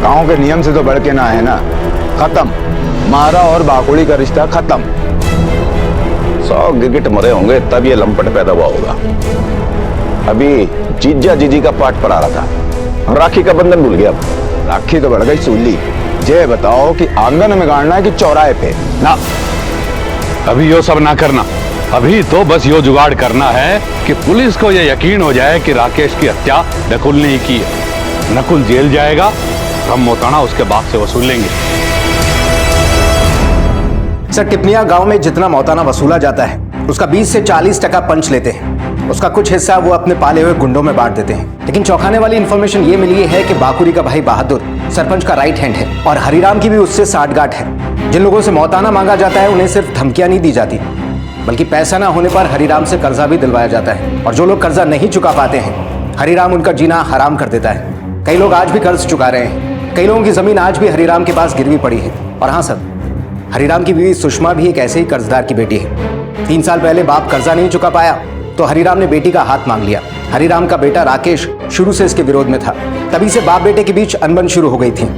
गांव के नियम से तो बढ़ के ना है ना। खत्म, मारा और बाकुड़ी का रिश्ता खत्म। 100 गिरगिट मरे होंगे तब ये लंपट पैदा हुआ होगा। अभी जीजा जीजी का पाठ पढ़ा रहा था और राखी का बंधन भूल गया। राखी तो बढ़ गई सूली। ये बताओ कि आंगन में गाड़ना है कि चौराहे पे? ना, अभी यो सब ना करना। अभी तो बस यो जुगाड़ करना है कि पुलिस को ये यकीन हो जाए कि राकेश की हत्या नकुल ने ही की है। नकुल जेल जाएगा, हम मोताना उसके बाद से वसूल लेंगे। सर, टिपनिया गांव में जितना मौताना वसूला जाता है उसका 20 से 40% पंच लेते हैं। उसका कुछ हिस्सा वो अपने पाले हुए गुंडों में बांट देते हैं। लेकिन चौंकाने वाली इंफॉर्मेशन ये मिली है कि बाकुरी का भाई बहादुर सरपंच का राइट हैंड है और हरिराम की भी उससे साठगांठ है। जिन लोगों से मौताना मांगा जाता है उन्हें सिर्फ धमकियां नहीं दी जाती, बल्कि पैसा ना होने पर हरिराम से कर्जा भी दिलवाया जाता है। और जो लोग कर्जा नहीं चुका पाते हैं, हरिराम उनका जीना हराम कर देता है। कई लोग आज भी कर्ज चुका रहे हैं। कई लोगों की जमीन आज भी हरिराम के पास गिरवी पड़ी है। और हाँ सर, हरिराम की बीवी सुषमा भी एक ऐसे ही कर्जदार की बेटी है। 3 साल पहले बाप कर्जा नहीं चुका पाया तो हरिराम ने बेटी का हाथ मांग लिया। हरिराम का बेटा राकेश शुरू से इसके विरोध में था, तभी से बाप बेटे के बीच अनबन शुरू हो गई थी।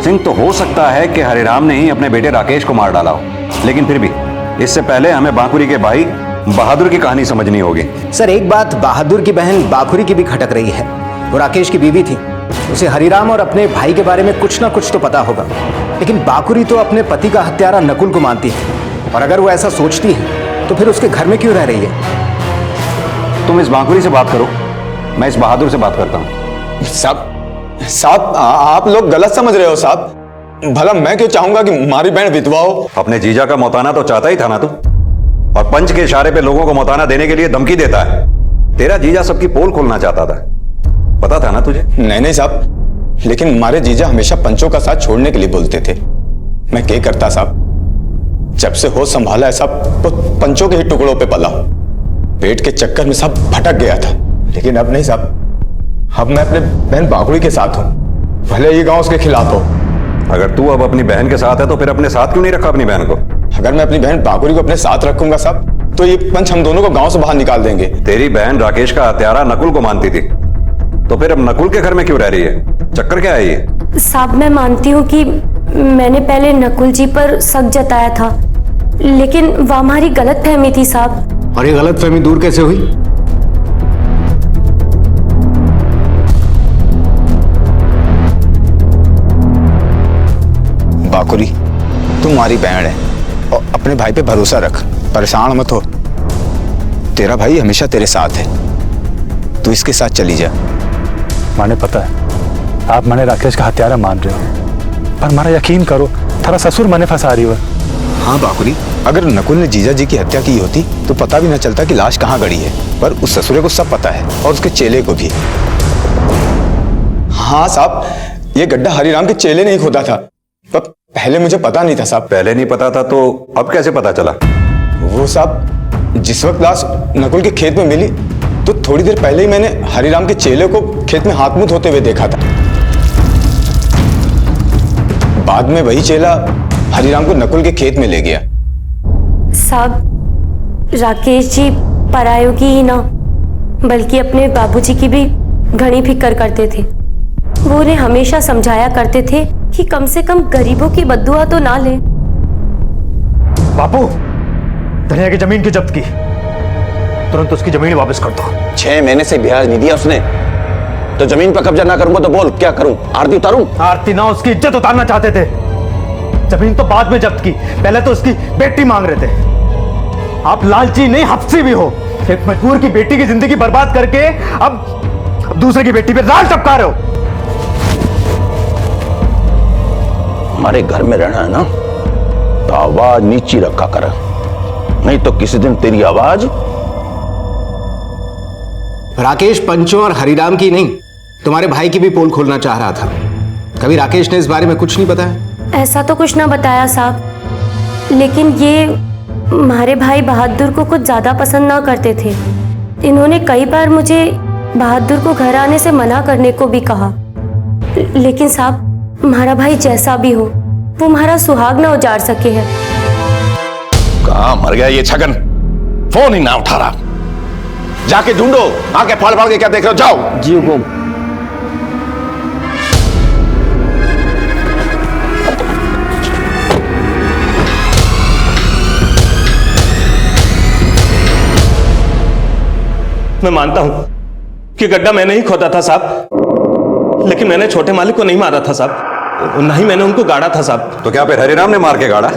सिंह, तो हो सकता है कि हरिराम ने ही अपने बेटे राकेश को मार डाला हो, लेकिन फिर भी इससे पहले हमें बाकुरी के भाई बहादुर की कहानी समझनी होगी। सर, एक बात बहादुर की बहन बाकुरी की भी खटक रही है। वो राकेश की बीवी थी, उसे हरिराम और अपने भाई के बारे में कुछ ना कुछ तो पता होगा। लेकिन बाकुरी तो अपने पति का हत्यारा नकुल को मानती है, और अगर वो ऐसा सोचती है तो फिर उसके घर में क्यों रह रही है? तुम इस बाकुरी से बात करो, मैं इस बहादुर से बात करता हूँ। साहब आप लोग गलत समझ रहे हो साहब। भला मैं क्यों चाहूंगा कि हमारी बहन विधवा हो? अपने जीजा का मौताना तो चाहता ही था ना तू, और पंच के इशारे पे लोगों को मौताना देने के लिए धमकी देता है। तेरा जीजा सबकी पोल खोलना चाहता था, पता था ना तुझे? नहीं साहब, लेकिन हमारे जीजा हमेशा पंचों का साथ छोड़ने के लिए बोलते थे। मैं क्या करता साहब, जब से होश संभाला है साहब तो पंचों के ही टुकड़ों पे पला। पेट के चक्कर में सब भटक गया था। लेकिन अब नहीं साहब, अब मैं अपने बहन बाकुड़ी के साथ हूं, भले ये गांव उसके खिलाफ हो। अगर तू अब अपनी बहन के साथ है तो फिर अपने साथ क्यों नहीं रखा अपनी बहन को? अगर मैं अपनी बहन बाकुड़ी को अपने साथ रखूंगा साहब तो ये पंच हम दोनों को गांव से बाहर निकाल देंगे। तेरी बहन राकेश का हत्यारा नकुल को मानती थी, तो फिर अब नकुल के घर में क्यों रह रही है? चक्कर क्या है ये? साहब, मैं मानती हूँ कि मैंने पहले नकुल जी पर शक जताया था, लेकिन वह हमारी गलत फहमी थी साहब। और ये गलत फहमी दूर कैसे हुई? बाकुरी, तुम्हारी बहन है और अपने भाई पे भरोसा रख, परेशान मत हो। तेरा भाई हमेशा तेरे साथ है, तू इसके साथ चली जा। माने पता है आप मैंने राकेश का हत्यारा मान रहे हो, पर हमारा यकीन करो, थारा ससुर मैंने फंसा रही हो। हाँ बाकुरी, अगर नकुल ने जीजा जी की हत्या की होती तो पता भी न चलता कि लाश कहाँ गड़ी है, पर उस ससुरे को सब पता है और उसके चेले को भी। हाँ साहब, ये गड्ढा हरिराम के चेले ने ही खोदा था, पर पहले मुझे पता नहीं था साहब। पहले नहीं पता था तो अब कैसे पता चला? वो साहब, जिस वक्त लाश नकुल के खेत में मिली तो थोड़ी देर पहले ही मैंने हरिराम के चेले को खेत में हाथ मुंह धोते हुए देखा था। बाद में वही चेला हरिराम को नकुल के खेत में ले गया। साहब, राकेश जी परायों की ही ना बल्कि अपने बाबूजी की भी घनी फिक्र करते थे। वो उन्हें हमेशा समझाया करते थे कि कम से कम गरीबों की बद्दुआ तो ना ले। बापू, धनिया की जमीन की जब्त की, तुरंत उसकी जमीन वापस कर दो। 6 महीने से ब्याज नहीं दिया उसने, तो जमीन पर कब्जा ना करूंगा तो बोल क्या करूं? आरती उतारूं? आरती ना, उसकी इज्जत उतारना चाहते थे। जमीन तो बाद में जब्त की, पहले तो उसकी बेटी मांग रहे थे। आप लालची नहीं, हफ्सी भी हो। एक मजबूर की बेटी की जिंदगी बर्बाद करके अब दूसरे की बेटी पे लाल टपका रहे हो। हमारे घर में रहना है ना तो आवाज नीची रखा कर, नहीं तो किसी दिन तेरी आवाज। राकेश पंचों और हरिराम की नहीं, तुम्हारे भाई की भी पोल खोलना चाह रहा था। कभी राकेश ने इस बारे में कुछ नहीं बताया? ऐसा तो कुछ ना बताया साहब, लेकिन ये हमारे भाई बहादुर को कुछ ज्यादा पसंद ना करते थे। इन्होंने कई बार मुझे बहादुर को घर आने से मना करने को भी कहा, लेकिन साहब हमारा भाई जैसा भी हो वो हमारा सुहाग ना उजाड़ सके है। कहाँ मर गया ये छगन, फोन ही ना उठा रहा। जाके ढूंढो, आके फाड़ फाड़ के क्या देख रहे हो, जाओ। जी हुकुम। मैं मानता हूं कि गड्ढा मैंने ही खोदा था साहब, लेकिन मैंने छोटे मालिक को नहीं मारा था साहब, ना ही मैंने उनको गाड़ा था साहब। तो क्या फिर हरिराम ने मार के गाड़ा?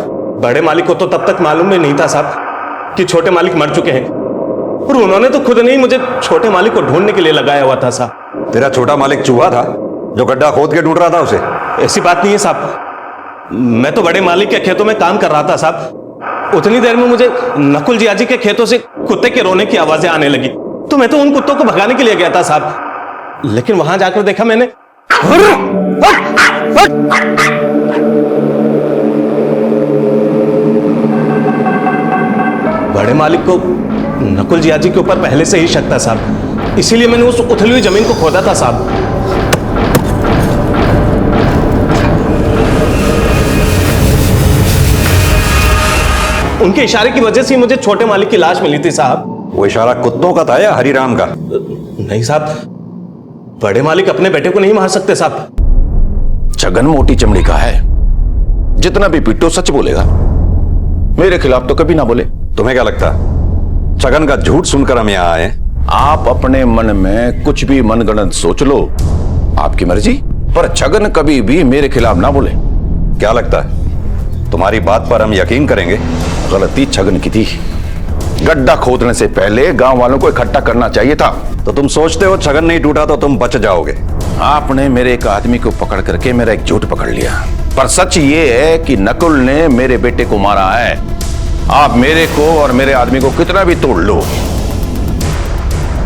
बड़े मालिक को तो तब तक मालूम ही नहीं था साहब कि छोटे मालिक मर चुके हैं, और उन्होंने तो खुद नहीं मुझे छोटे मालिक को ढूंढने के लिए लगाया हुआ था साहब। तेरा छोटा मालिक चूहा था जो गड्ढा खोद के ढूंढ रहा था उसे? ऐसी बात नहीं है साहब, मैं तो बड़े मालिक के खेतों में काम कर रहा था साहब। उतनी देर में मुझे नकुल जी के खेतों से कुत्ते के रोने की आवाजें आने लगी, तो मैं तो उन कुत्तों को भगाने के लिए गया था साहब, लेकिन वहां जाकर देखा मैंने बड़े मालिक को नकुल जी के ऊपर पहले से ही शक था साहब, इसीलिए मैंने उस उथली हुई जमीन को खोदा था साहब। उनके इशारे की वजह से मुझे छोटे मालिक की लाश मिली थी साहब। वो इशारा कुत्तों का था या हरिराम का? नहीं साहब, बड़े मालिक अपने बेटे को नहीं मार सकते साहब। छगन मोटी चमड़ी का है, जितना भी पिट्टो सच बोलेगा, मेरे खिलाफ तो कभी ना बोले। तुम्हें क्या लगता है छगन का झूठ सुनकर हम यहाँ आए? आप अपने मन में कुछ भी मनगढ़ंत सोच लो, आपकी मर्जी, पर छगन कभी भी मेरे खिलाफ ना बोले। क्या लगता है तुम्हारी बात पर हम यकीन करेंगे? गलती छगन की थी, गड्ढा खोदने से पहले गांव वालों को इकट्ठा करना चाहिए था। तो तुम सोचते हो छगन नहीं टूटा तो तुम बच जाओगे? आपने मेरे एक आदमी को पकड़ करके मेरा एक झूठ पकड़ लिया, पर सच ये है कि नकुल ने मेरे बेटे को मारा है। आप मेरे को और मेरे आदमी को कितना भी तोड़ लो,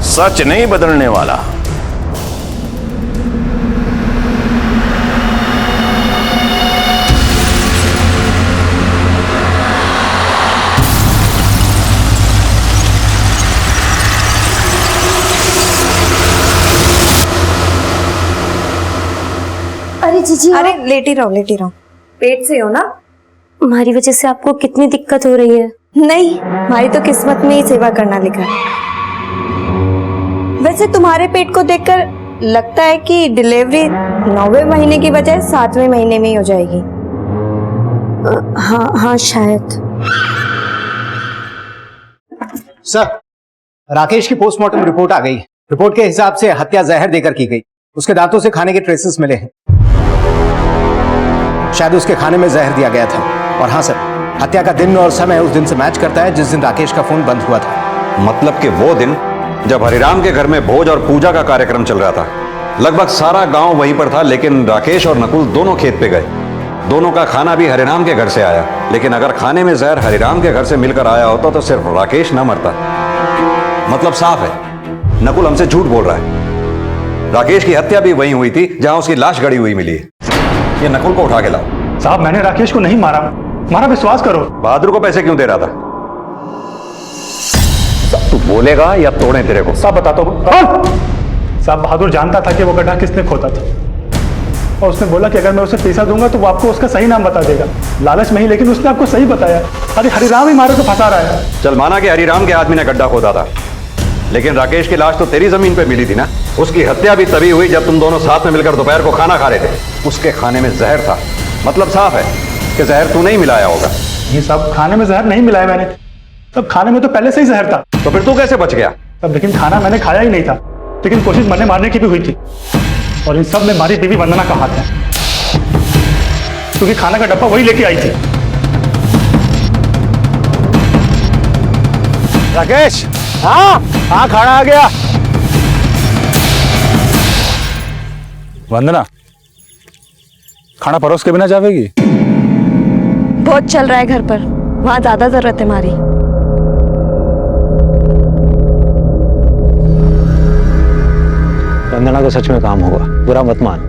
सच नहीं बदलने वाला। अरे जीजी, अरे लेटी रहो। पेट से हो ना? हमारी वजह से आपको कितनी दिक्कत हो रही है? नहीं, हमारी तो किस्मत में ही सेवा करना लिखा है। वैसे तुम्हारे पेट को देखकर लगता है कि डिलीवरी 9वें महीने की बजाय 7वें महीने में ही हो जाएगी। हाँ शायद। सर, राकेश की पोस्टमार्टम रिपोर्ट आ गई। रिपोर्ट के हिसाब से हत्या जहर देकर की गई। उसके दांतों से खाने के ट्रेसेस मिले हैं, शायद उसके खाने में जहर दिया गया था। और हाँ सर, हत्या का दिन और समय उस दिन से मैच करता है जिस दिन राकेश का फोन बंद हुआ था। मतलब कि वो दिन जब हरिराम के घर में भोज और पूजा का कार्यक्रम चल रहा था। लगभग सारा गांव वहीं पर था, लेकिन राकेश और नकुल दोनों खेत पे गए। दोनों का खाना भी हरिराम के घर से आया, लेकिन अगर खाने में जहर हरिराम के घर से मिलकर आया होता तो सिर्फ राकेश ना मरता। मतलब साफ है, नकुल हमसे झूठ बोल रहा है। राकेश की हत्या भी वहीं हुई थी जहां उसकी लाश गड़ी हुई मिली है। ये नकुल को उठा के लाओ। साहब, मैंने राकेश को नहीं मारा, मारा विश्वास करो। बहादुर को पैसे क्यों दे रहा था? तू बोलेगा या तोड़े तेरे को? साहब बताता हूँ। साहब, बहादुर जानता था कि वो गड्ढा किसने खोदा था, और उसने बोला कि अगर मैं उसे पैसा दूंगा तो वो आपको उसका सही नाम बता देगा। लालच में ही, लेकिन उसने आपको सही बताया। अरे हरिराम ही मारे तो फंसा रहा है। चल माना कि हरिराम के आदमी ने गड्ढा खोदा था, लेकिन राकेश की लाश तो तेरी जमीन पे मिली थी ना। उसकी हत्या भी तभी हुई जब तुम दोनों साथ में मिलकर दोपहर को खाना खा रहे थे। उसके खाने में जहर था, मतलब साफ है कि जहर तू नहीं मिलाया होगा। ये सब खाने में जहर नहीं मिलाया मैंने, तब खाने में तो पहले से ही जहर था। तो फिर तू कैसे बच गया? तब लेकिन खाना मैंने खाया ही नहीं था, लेकिन कोशिश मरने मारने की भी हुई थी, और इन सब में हमारी बीवी वंदना का हाथ है, क्योंकि खाना का डब्बा वही लेके आई थी। राकेश, हाँ खाना आ गया। वंदना, खाना परोस के बिना जावेगी? बहुत चल रहा है घर पर, वहाँ ज्यादा जरूरत है हमारी। तो सच में काम होगा, बुरा मत मान।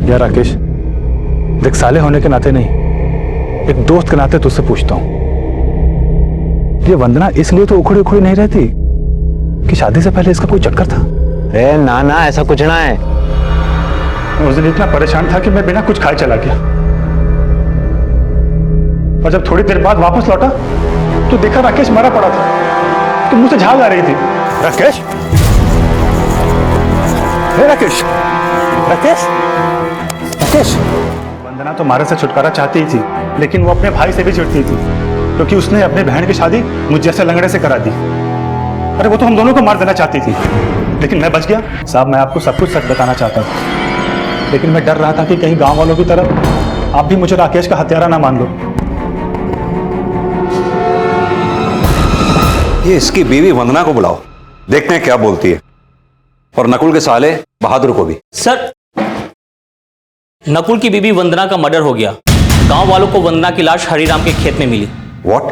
यार राकेश, देख साले होने के नाते नहीं, एक दोस्त के नाते तुझसे पूछता हूँ, ये वंदना इसलिए तो उखड़ी उखड़ी नहीं रहती कि शादी से पहले इसका कोई चक्कर था? अरे ना ना, ऐसा कुछ ना है। उस दिन इतना परेशान था कि मैं बिना कुछ खाए चला गया, और जब थोड़ी देर बाद वापस लौटा तो देखा राकेश मरा पड़ा था, तो मुझसे झाग आ रही थी। राकेश, हे राकेश, राकेश, राकेश। वंदना तो मारे से छुटकारा चाहती ही थी, लेकिन वो अपने भाई से भी चिढ़ती थी, क्योंकि उसने अपने बहन की शादी मुझ जैसे लंगड़े से करा दी। अरे वो तो हम दोनों को मार देना चाहती थी, लेकिन मैं बच गया। साहब, मैं आपको सब कुछ सच बताना चाहता था, लेकिन मैं डर रहा था कि कहीं गांव वालों की तरह आप भी मुझे राकेश का हत्यारा ना मान लो। ये इसकी बीवी वंदना को बुलाओ, देखते हैं क्या बोलती है, और नकुल के साले बहादुर को भी। सर, नकुल की बीवी वंदना का मर्डर हो गया। गांव वालों को वंदना की लाश हरिराम के खेत में मिली। व्हाट?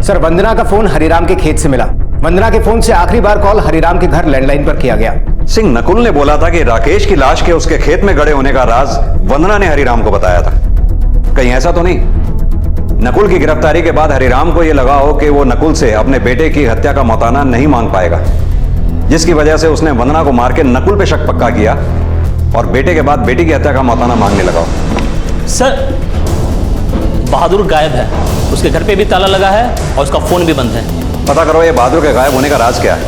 सर, वंदना का फोन हरिराम के खेत से मिला। वंदना के फोन से आखिरी बार कॉल हरिराम के घर लैंडलाइन पर किया गया। सिंह, नकुल ने बोला था कि राकेश की लाश के उसके खेत में गड़े होने का राज वंदना ने हरिराम को बताया था। कहीं ऐसा तो नहीं नकुल की गिरफ्तारी के बाद हरिराम को यह लगा हो कि वो नकुल से अपने बेटे की हत्या का मौताना नहीं मांग पाएगा, जिसकी वजह से उसने वंदना को मार के नकुल पे शक पक्का किया और बेटे के बाद बेटी की हत्या का मौताना मांगने लगा। सर, बहादुर गायब है, उसके घर पे भी ताला लगा है और उसका फोन भी बंद है। पता करो ये बहादुर के गायब होने का राज क्या है,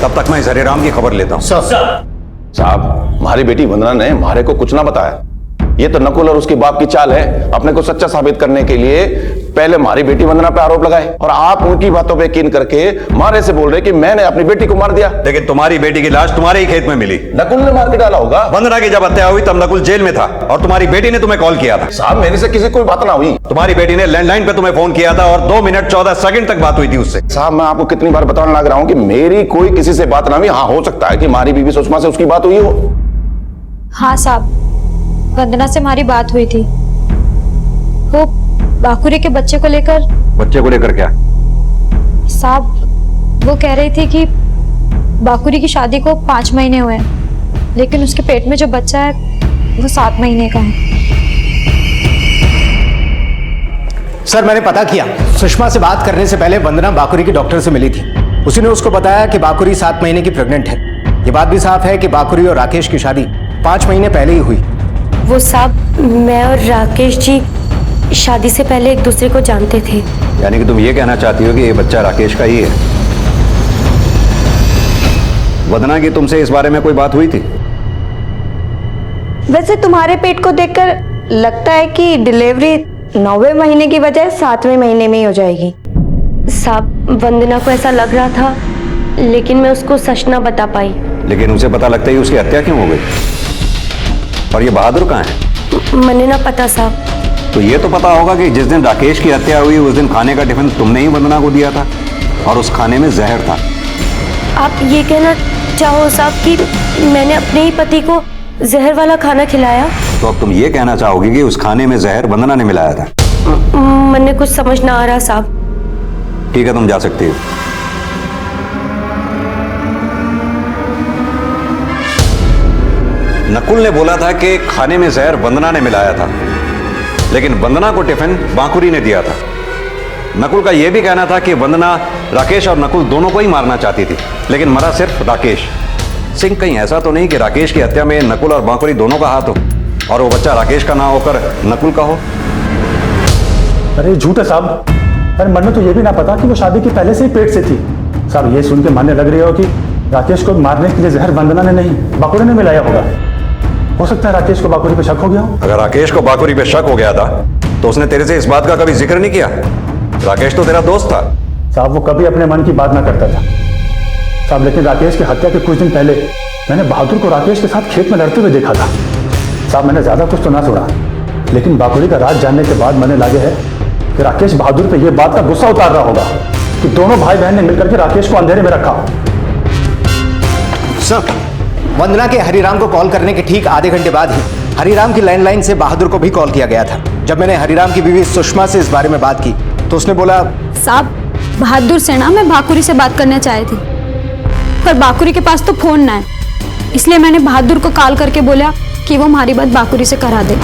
तब तक मैं इस हरिराम की खबर लेता हूँ। साहब, हमारी बेटी वंदना ने हमारे को कुछ ना बताया। ये तो नकुल और उसके बाप की चाल है, अपने को सच्चा साबित करने के लिए पहले हमारी बेटी वंदना पे आरोप लगाए, और आप उनकी बातों पे यकीन करके मारे से बोल रहे कि मैंने अपनी बेटी को मार दिया। लेकिन तुम्हारी बेटी की लाश तुम्हारे ही खेत में मिली। नकुल ने मार के डाला होगा। वंदना की जब हत्या हुई तब नकुल जेल में था और तुम्हारी बेटी ने तुम्हें कॉल किया था। साहब, मेरे से किसी कोई बात ना हुई। तुम्हारी बेटी ने लैंडलाइन पे तुम्हें फोन किया था और 2 मिनट 14 सेकंड तक बात हुई थी उससे। साहब, मैं आपको कितनी बार बताने लग रहा हूँ कि मेरी कोई किसी से बात ना हुई। हाँ, हो सकता है कि हमारी बीवी सुषमा से उसकी बात हुई हो। हाँ साहब, वंदना से हमारी बात हुई थी। वो बाकुरी के बच्चे को लेकर। बच्चे को लेकर क्या? साहब, वो कह रही थी कि बाकुरी की शादी को 5 महीने हुए हैं, लेकिन उसके पेट में जो बच्चा है वो 7 महीने का है। सर, मैंने पता किया, सुषमा से बात करने से पहले वंदना बाकुरी के डॉक्टर से मिली थी। उसी ने उसको बताया कि बाकुरी 7 महीने की प्रेग्नेंट है। ये बात भी साफ है कि बाकुरी और राकेश की शादी 5 महीने पहले ही हुई। वो साहब, मैं और राकेश जी शादी से पहले एक दूसरे को जानते थे। यानी कि तुम ये कहना चाहती हो कि ये बच्चा राकेश का ही है? वंदना की तुमसे इस बारे में कोई बात हुई थी? वैसे तुम्हारे पेट को देखकर लगता है कि डिलीवरी 9वें महीने की बजाय 7वें महीने में ही हो जाएगी। साहब, वंदना को ऐसा लग रहा था, लेकिन मैं उसको सच ना बता पाई। लेकिन उसे पता लगता ही उसकी हत्या क्यों हो गई? और ये बहादुर कहाँ है? मैंने ना पता साहब। तो ये तो पता होगा कि जिस दिन राकेश की हत्या हुई उस दिन खाने का टिफिन तुमने ही वंदना को दिया था और उस खाने में जहर था। आप ये कहना चाहो साहब कि मैंने अपने ही पति को जहर वाला खाना खिलाया? तो अब तुम ये कहना चाहोगी कि उस खाने में जहर वंदना ने मिलाया था? मैंने कुछ समझ ना आ रहा साहब। ठीक है, तुम जा सकती हो। नकुल ने बोला था कि खाने में जहर वंदना ने मिलाया था, लेकिन वंदना को टिफिन बांकुरी ने दिया था। नकुल का यह भी कहना था कि वंदना राकेश और नकुल दोनों को ही मारना चाहती थी, लेकिन मरा सिर्फ राकेश। सिंह, कहीं ऐसा तो नहीं कि राकेश की हत्या में नकुल और बांकुरी दोनों का हाथ हो और वो बच्चा राकेश का ना होकर नकुल का हो? अरे झूठ है साहब। अरे मन में तो ये भी ना पता कि वो शादी के पहले से ही पेट से थी। साहब, ये सुन के मानने लग रही हो कि राकेश को मारने के लिए जहर वंदना ने नहीं बाकुरी ने मिलाया होगा। हो सकता है राकेश को बाकुरी पे शक हो गया हो। अगर राकेश को बाकुरी पे शक हो गया था तो उसने तेरे से इस बात का कभी जिक्र नहीं किया। राकेश तो तेरा दोस्त था। साहब, वो कभी अपने मन की बात ना करता था साहब, लेकिन राकेश की हत्या के कुछ दिन पहले मैंने बहादुर को राकेश के साथ खेत में लड़ते हुए देखा था। साहब, मैंने ज्यादा कुछ तो ना सुना, लेकिन बाकुरी का राज जानने के बाद मैंने लगे है कि राकेश बहादुर पे ये बात का गुस्सा उतार रहा होगा कि दोनों भाई बहन ने मिलकर के राकेश को अंधेरे में रखा। सर, वंदना के हरिराम को कॉल करने के ठीक आधे घंटे बाद ही हरिराम की लैंडलाइन से बहादुर को भी कॉल किया गया था। जब मैंने हरिराम की बीवी सुषमा से इस बारे में बात की तो उसने बोला, साहब, बहादुर से ना मैं बाकुरी से बात करना चाहे थी, पर बाकुरी के पास तो फोन ना है इसलिए मैंने बहादुर को कॉल करके बोला कि वो हमारी बात बाकुरी से करा दे।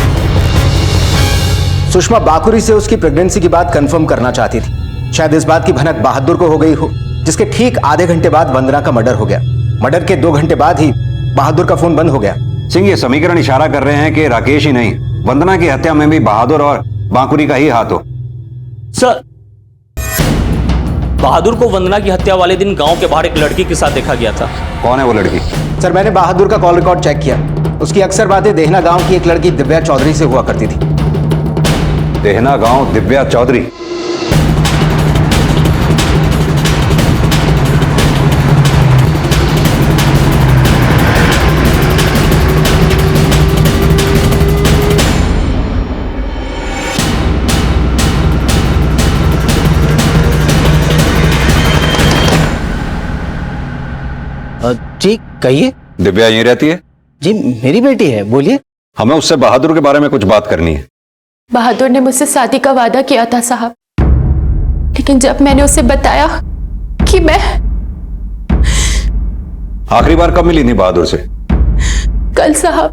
सुषमा बाकुरी से उसकी प्रेगनेंसी की बात कंफर्म करना चाहती थी। शायद इस बात की भनक बहादुर को हो गई हो, जिसके ठीक आधे घंटे बाद वंदना का मर्डर हो गया। मर्डर के 2 घंटे बाद ही बहादुर का फोन बंद हो गया। सिंह, ये समीकरण इशारा कर रहे हैं कि राकेश ही नहीं, वंदना की हत्या में भी बहादुर और बांकुरी का ही हाथ हो। सर, बहादुर को वंदना की हत्या वाले दिन गांव के बाहर एक लड़की के साथ देखा गया था। कौन है वो लड़की? सर, मैंने बहादुर का कॉल रिकॉर्ड चेक किया। उसकी अक्सर बातें देहना गांव की एक लड़की दिव्या चौधरी से हुआ करती थी। देहना गांव, दिव्या चौधरी? जी कहिए। दिव्या यहीं रहती है? जी मेरी बेटी है, बोलिए। हमें उससे बहादुर के बारे में कुछ बात करनी है। बहादुर ने मुझसे शादी का वादा किया था साहब, लेकिन जब मैंने उसे बताया कि मैं आखिरी बार कब मिली थी बहादुर से? कल साहब।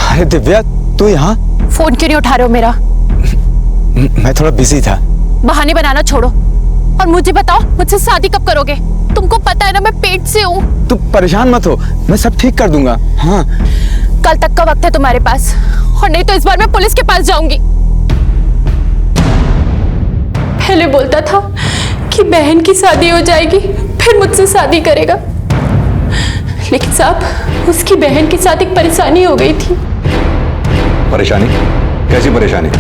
अरे दिव्या, तू यहाँ? फोन क्यों नहीं उठा रहे हो मेरा? मैं थोड़ा बिजी था। बहाने बनाना छोड़ो और मुझे बताओ, मुझसे शादी कब करोगे? तुमको पता है ना मैं पेट से हूँ। तू परेशान मत हो, मैं सब ठीक कर दूंगा। हाँ, कल तक का वक्त है तुम्हारे पास, और नहीं तो इस बार मैं पुलिस के पास जाऊंगी। पहले बोलता था कि बहन की शादी हो जाएगी फिर मुझसे शादी करेगा, लेकिन साहब उसकी बहन के साथ एक परेशानी हो गई थी। परेशानी? कैसी परेशानी?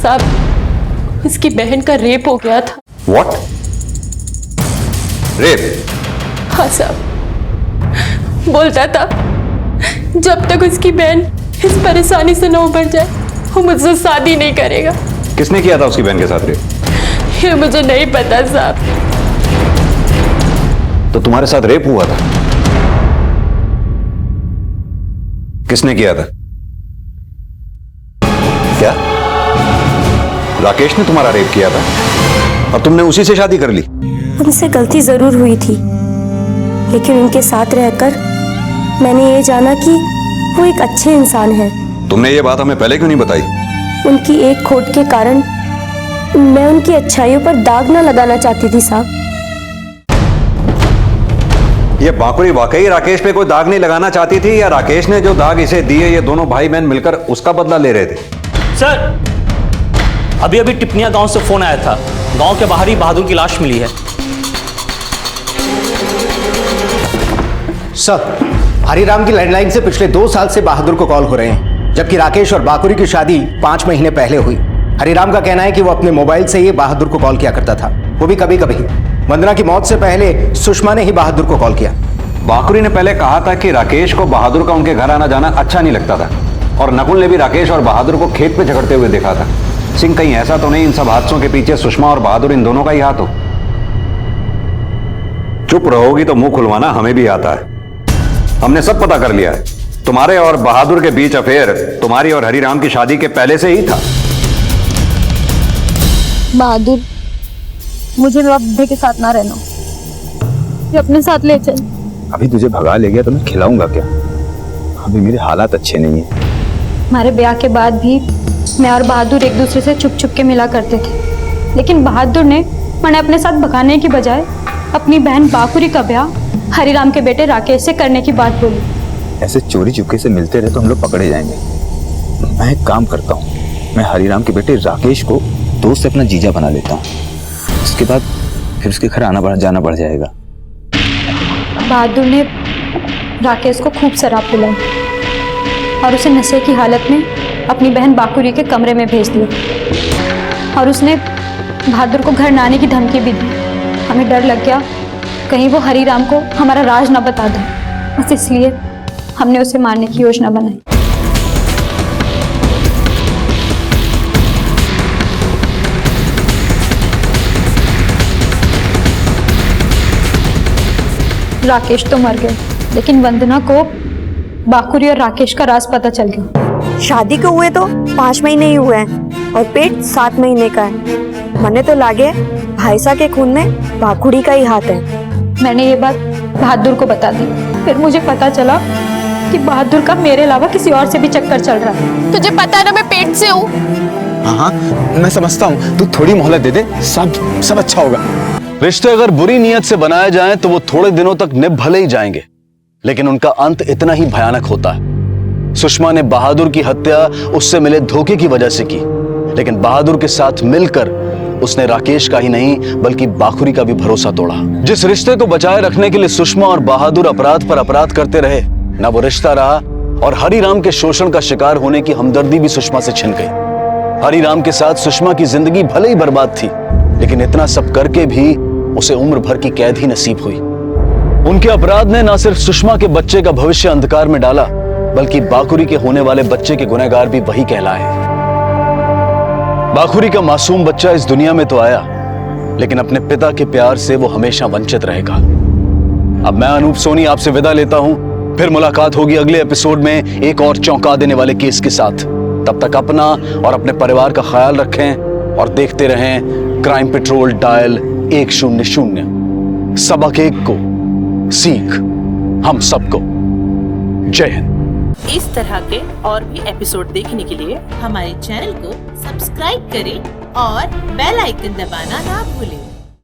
साहब उसकी बहन का रेप हो गया था। What? रेप? हाँ साहब, बोलता था जब तक उसकी बहन इस परेशानी से न उबर जाए वो मुझसे शादी नहीं करेगा। किसने किया था उसकी बहन के साथ रेप? ये मुझे नहीं पता साहब। तो तुम्हारे साथ रेप हुआ था? किसने किया था? क्या राकेश ने तुम्हारा रेप किया था और तुमने उसी से शादी कर ली? उनसे गलती जरूर हुई थी, लेकिन उनके साथ रहकर मैंने ये जाना कि वो एक अच्छे इंसान हैं। तुमने ये बात हमें पहले क्यों नहीं बताई? उनकी एक खोट के कारण मैं उनकी अच्छाइयों पर दाग न लगाना चाहती थी साहब। ये बांकुरी वाकई राकेश पे कोई दाग नहीं लगाना चाहती थी, या राकेश ने जो दाग इसे दिए ये दोनों भाई बहन मिलकर उसका बदला ले रहे थे? सर, अभी अभी टिपनिया गांव से फोन आया था, गांव के बाहर ही बहादुर की लाश मिली है। सर, हरिराम की लैंडलाइन से पिछले 2 साल से बहादुर को कॉल हो रहे हैं, जबकि राकेश और बाकुरी की शादी 5 महीने पहले हुई। हरिराम का कहना है कि वो अपने मोबाइल से ही बहादुर को कॉल किया करता था, वो भी कभी कभी। वंदना की मौत से पहले सुषमा ने ही बहादुर को कॉल किया। बाकुरी ने पहले कहा था कि राकेश को बहादुर का उनके घर आना जाना अच्छा नहीं लगता था, और नकुल ने भी राकेश और बहादुर को खेत पे झगड़ते हुए देखा था। सिंह, कहीं ऐसा तो नहीं इन सब हादसों के पीछे सुषमा और बहादुर इन दोनों का ही हाथ हो? चुप रहोगी तो मुंह खुलवाना हमें भी आता है। हमने सब पता कर लिया है। तुम्हारे और बहादुर के बीच अफेयर तुम्हारी और हरिराम की शादी के पहले से ही था। बहादुर, मुझे बाबे के साथ ना रहना, ये अपने साथ ले चल। अभी तुझे भगा ले गया तो मैं खिलाऊंगा क्या? अभी मेरे हालात अच्छे नहीं है। हमारे ब्याह के बाद भी मैं और बहादुर एक दूसरे से छुप छुप के मिला करते थे, लेकिन बहादुर ने मैंने अपने साथ भगाने की बजाय अपनी बहन बाकुरी का ब्याह हरिराम के बेटे राकेश से करने की बात बोली। ऐसे चोरी चुपके से मिलते रहे तो हम लोग पकड़े जाएंगे। मैं एक काम करता हूँ, मैं हरिराम के बेटे राकेश को दोस्त से अपना जीजा बना लेता हूँ, उसके बाद फिर उसके घर जाना पड़ जाएगा। बहादुर ने राकेश को खूब शराब पिलाई और उसे नशे की हालत में अपनी बहन बाकुरी के कमरे में भेज दिया, और उसने बहादुर को घर न आने की धमकी भी दी। हमें डर लग गया कहीं वो हरिराम को हमारा राज न बता दे, बस इसलिए हमने उसे मारने की योजना बनाई। राकेश तो मर गए, लेकिन वंदना को बाकुरी और राकेश का राज पता चल गया। शादी को हुए तो 5 महीने ही हुए हैं और पेट 7 महीने का है। मने तो लागे भाईसा के खून में बाकुड़ी का ही हाथ है। मैंने ये बात बहादुर को बता दी। फिर मुझे पता चला कि बहादुर का मेरे अलावा किसी और से भी चक्कर चल रहा है। तुझे पता है ना, मैं पेट से हूँ। हाँ, मैं समझता हूँ, तू थोड़ी मोहलत दे दे, सब अच्छा होगा। रिश्ते अगर बुरी नीयत से बनाए जाएं तो वो थोड़े दिनों तक निभ भले ही जाएंगे, लेकिन उनका अंत इतना ही भयानक होता है। सुषमा ने बहादुर की हत्या उससे मिले धोखे की वजह से की, लेकिन बहादुर के साथ मिलकर उसने राकेश का ही नहीं बल्कि बाखुरी का भी भरोसा तोड़ा। जिस रिश्ते को बचाए रखने के लिए सुषमा और बहादुर अपराध पर अपराध करते रहे, ना वो रिश्ता रहा और हरिराम के शोषण का शिकार होने की हमदर्दी भी सुषमा से छिन गई। हरिराम के साथ सुषमा की जिंदगी भले ही बर्बाद थी, लेकिन इतना सब करके भी उसे उम्र भर की कैद ही नसीब हुई। उनके अपराध ने न सिर्फ सुषमा के बच्चे का भविष्य अंधकार में डाला, बल्कि बाकुरी के होने वाले बच्चे के गुनहगार भी वही कहलाए। बाकुरी का मासूम बच्चा इस दुनिया में तो आया, लेकिन अपने पिता के प्यार से वो हमेशा वंचित रहेगा। अब मैं अनूप सोनी आपसे विदा लेता हूं, फिर मुलाकात होगी अगले एपिसोड में एक और चौंका देने वाले केस के साथ। तब तक अपना और अपने परिवार का ख्याल रखें और देखते रहें क्राइम पेट्रोल डायल 100। सबक एक को सीख हम सबको। जय हिंद। इस तरह के और भी एपिसोड देखने के लिए हमारे चैनल को सब्सक्राइब करें और बेल आइकन दबाना ना भूलें।